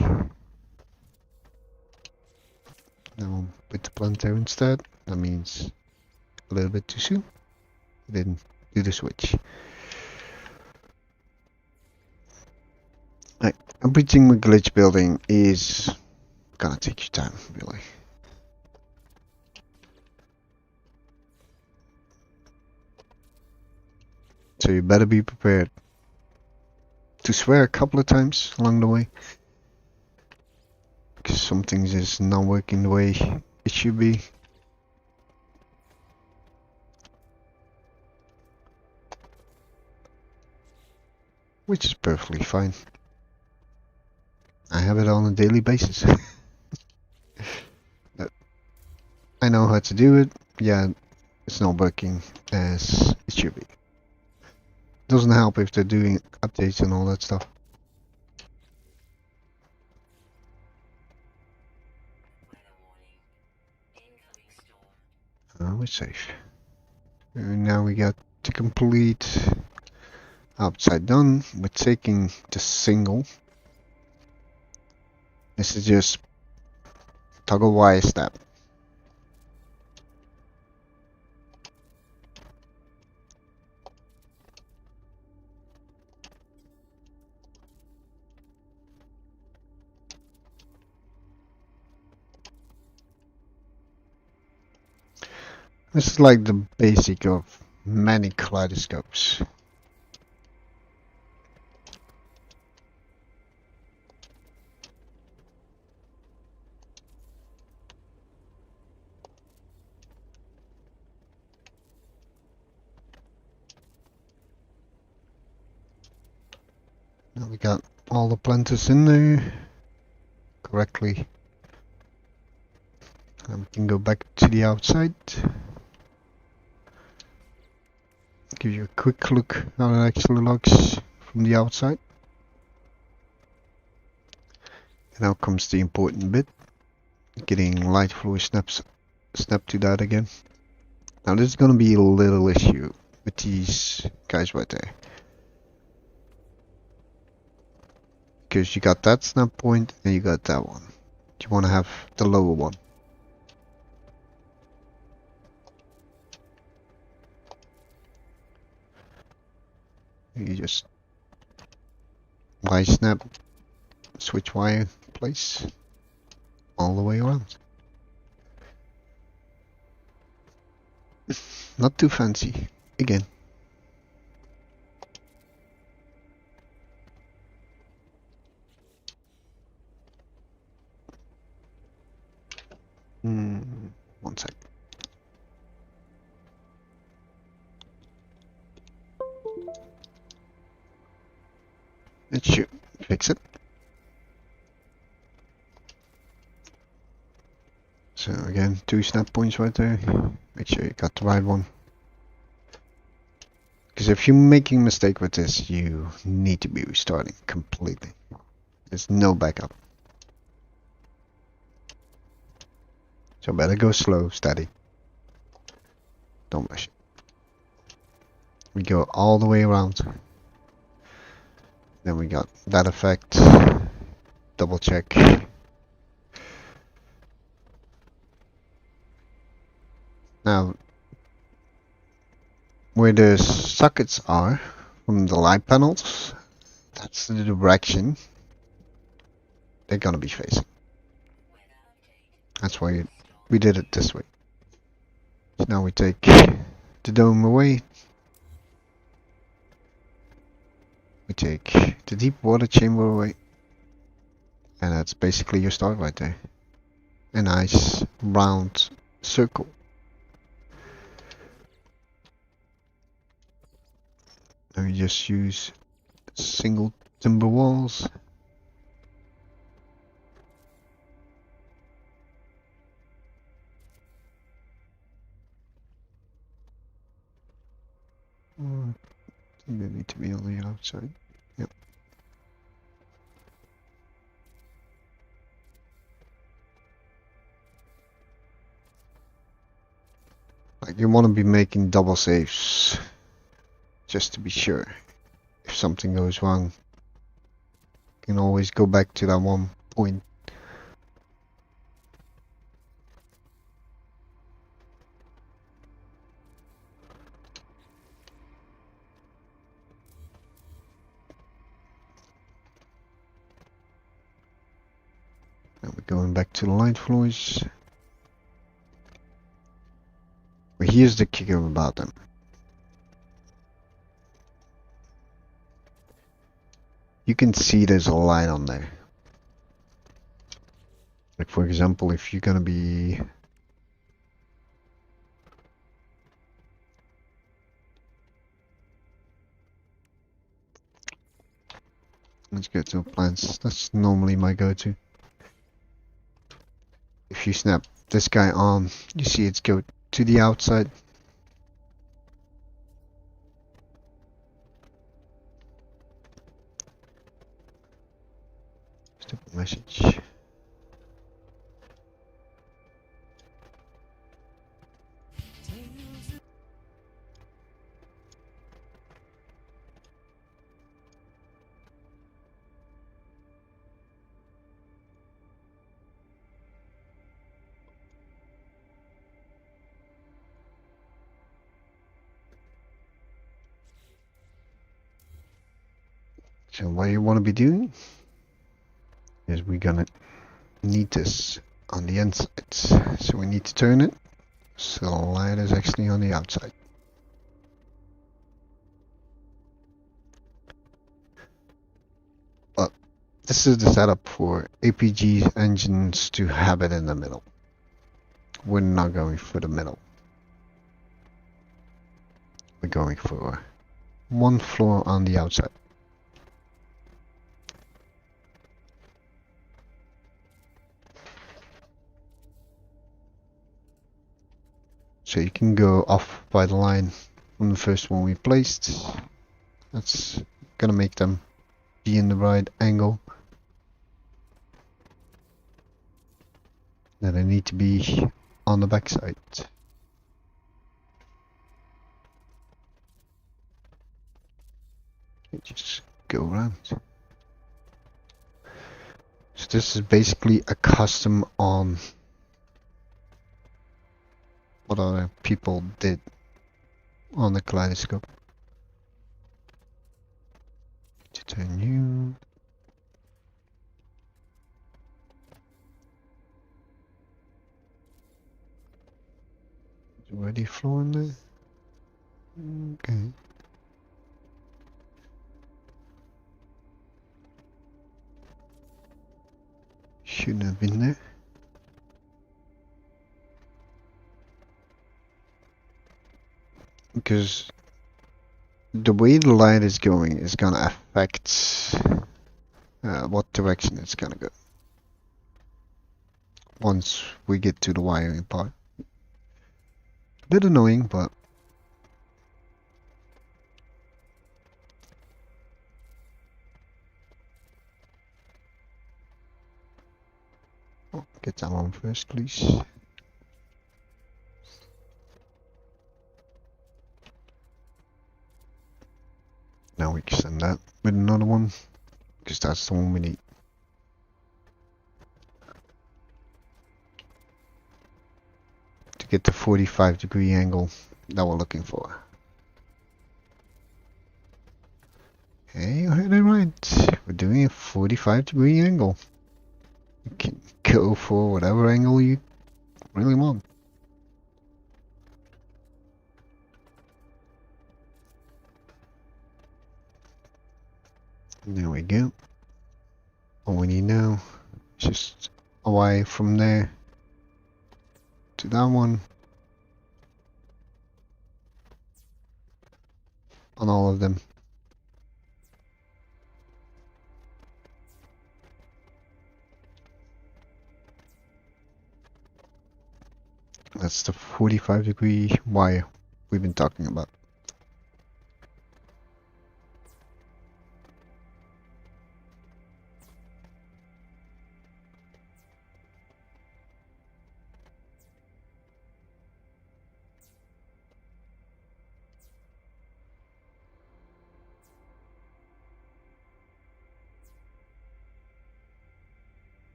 Now with the plant there instead, that means a little bit too soon. Didn't do the switch. Right, everything with glitch building is gonna take your time, really. So you better be prepared to swear a couple of times along the way, because some things is not working the way it should be. Which is perfectly fine. I have it on a daily basis. I know how to do it. Yeah, it's not working as it should be. Doesn't help if they're doing updates and all that stuff. We're safe. And now we got to complete outside done. We're taking the single. This is just toggle Y step. This is like the basic of many kaleidoscopes. Now we got all the planters in there correctly. And we can go back to the outside. Give you a quick look how it actually looks from the outside. And now comes the important bit. Getting light fluid snap to that again. Now this is gonna be a little issue with these guys right there. Because you got that snap point and you got that one. You wanna have the lower one. You just Y snap, switch wire place all the way around. Not too fancy, again. One sec. It should fix it. So again, 2 snap points right there. Make sure you got the right one. Because if you're making a mistake with this, you need to be restarting completely. There's no backup. So better go slow, steady. Don't rush it. We go all the way around. Then we got that effect. Double check. Now, where the sockets are from the light panels, that's the direction they're gonna be facing. That's why we did it this way. So now we take the dome away. We take the deep water chamber away. And that's basically your start right there. A nice round circle. Now we just use single timber walls. I think they need to be on the outside. Yep. Like you want to be making double saves, just to be sure if something goes wrong. Can always go back to that one point. Now we're going back to the light floors. But here's the kicker about them. You can see there's a light on there. Like for example, if you're gonna be let's go to plants. That's normally my go-to. If you snap this guy on, you see it's go to the outside. Stupid message. So what you want to be doing is we're gonna need this on the inside. So we need to turn it so the light is actually on the outside. But this is the setup for APG engines to have it in the middle. We're not going for the middle. We're going for one floor on the outside. So you can go off by the line from the first one we placed. That's gonna make them be in the right angle. Then they need to be on the back side. Just go around. So this is basically a custom on what other people did on the kaleidoscope. To turn you. Is already floor in there? Okay. Shouldn't have been there. Because the way the light is going is gonna affect what direction it's gonna go once we get to the wiring part. Bit annoying, but oh, get that one first, please. Now we can send that with another one, because that's the one we need. To get the 45-degree angle that we're looking for. Hey, you heard it right. We're doing a 45-degree angle. You can go for whatever angle you really want. There we go. All we need now is just away from there to that one on all of them. That's the 45-degree wire we've been talking about.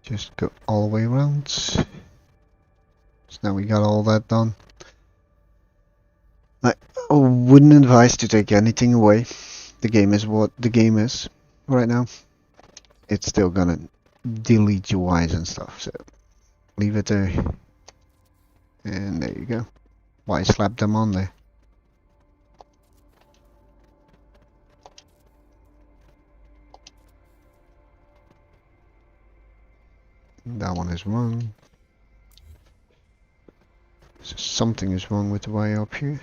Just go all the way around. So now we got all that done. I wouldn't advise to take anything away. The game is what the game is right now. It's still gonna delete your Ys and stuff, so leave it there. And there you go. Why slap them on there? That one is wrong. So something is wrong with the Y up here.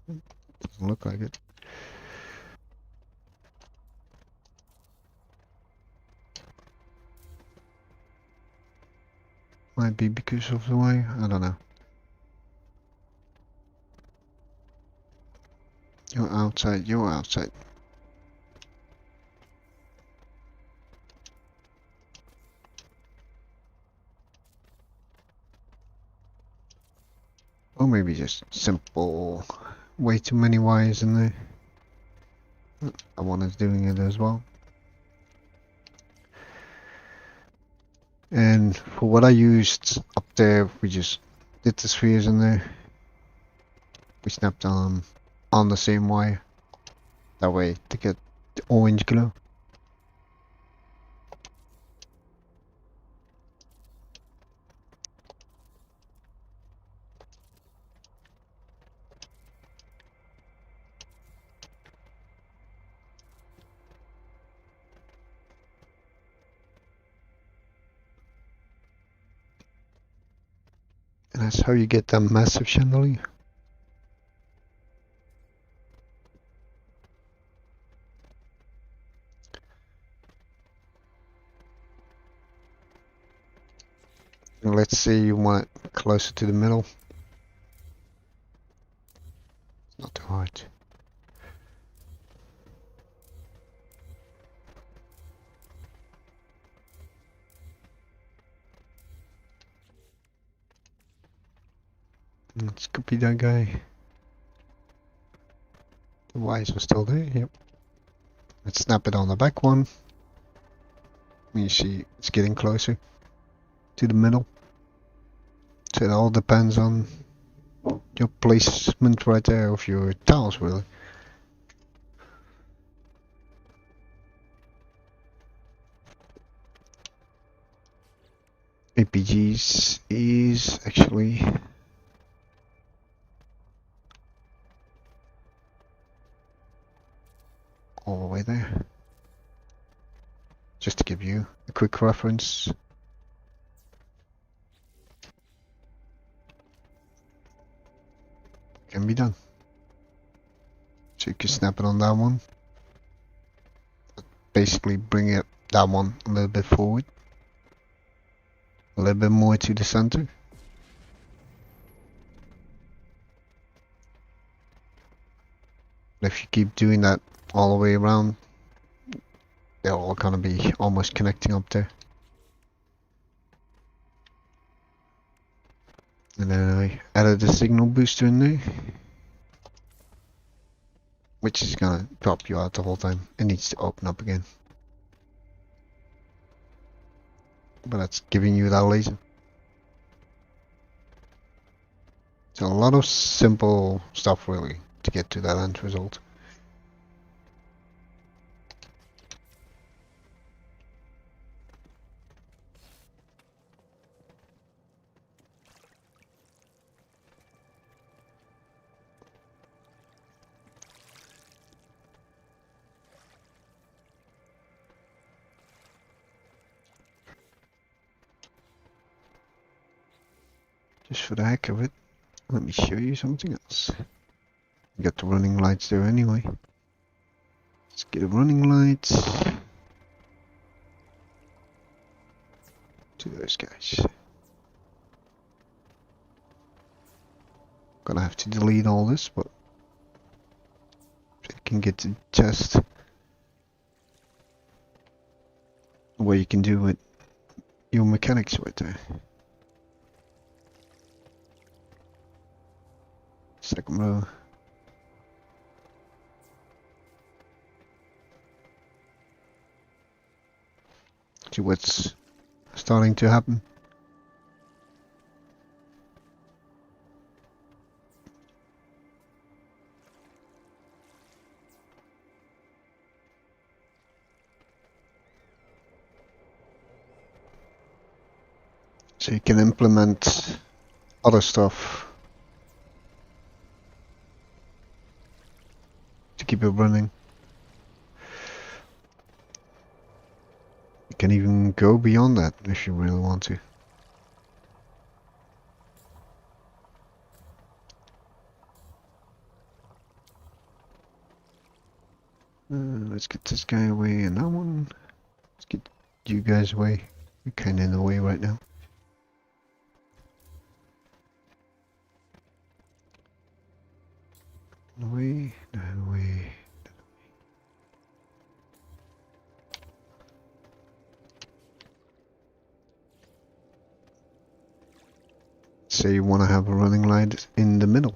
Doesn't look like it. Might be because of the Y, I don't know. You're outside, you're outside. Or maybe just simple, way too many Ys in there. That one is doing it as well. And for what I used up there, we just did the spheres in there. We snapped on the same Y. That way to get the orange glow. And that's how you get that massive chandelier. And let's say you want it closer to the middle. It's not too hard. Let's copy that guy. The Ys are still there, yep. Let's snap it on the back one. You see it's getting closer to the middle. So it all depends on your placement right there of your tiles, really. APGs is actually all the way there. Just to give you a quick reference. Can be done. So you can snap it on that one. Basically bring it that one a little bit forward. A little bit more to the center. If you keep doing that all the way around, they're all gonna be almost connecting up there. And then I added the signal booster in there, which is gonna drop you out the whole time. It needs to open up again. But that's giving you that laser. So a lot of simple stuff really to get to that end result. Just for the heck of it, let me show you something else. We got the running lights there anyway. Let's get the running lights to those guys. Gonna have to delete all this, but so you can get the chest. What you can do with your mechanics right there. Second row. See what's starting to happen. So you can implement other stuff to keep it running. You can even go beyond that if you really want to. Let's get this guy away and that one. Let's get you guys away. You're kinda in the way right now. Away, away. Say you want to have a running light in the middle.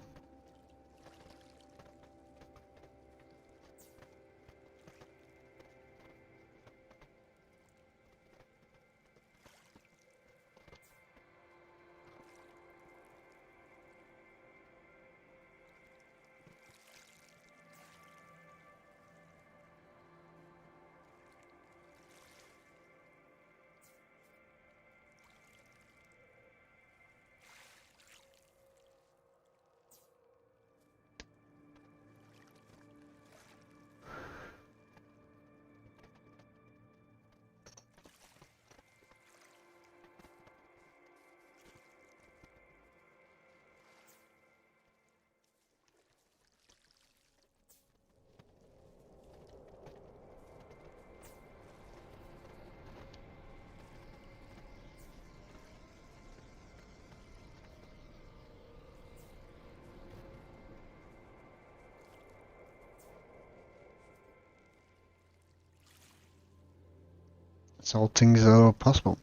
It's all things that are possible.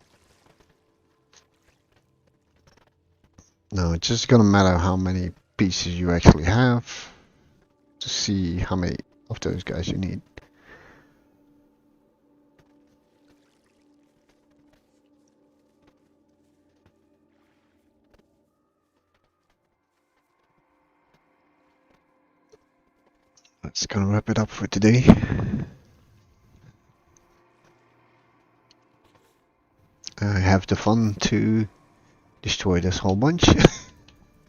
Now it's just gonna matter how many pieces you actually have to see how many of those guys you need. That's gonna wrap it up for today. I have the fun to destroy this whole bunch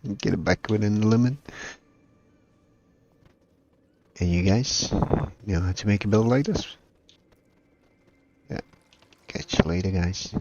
and get it back within the limit. And you guys know how to make a build like this. Yeah. Catch you later, guys.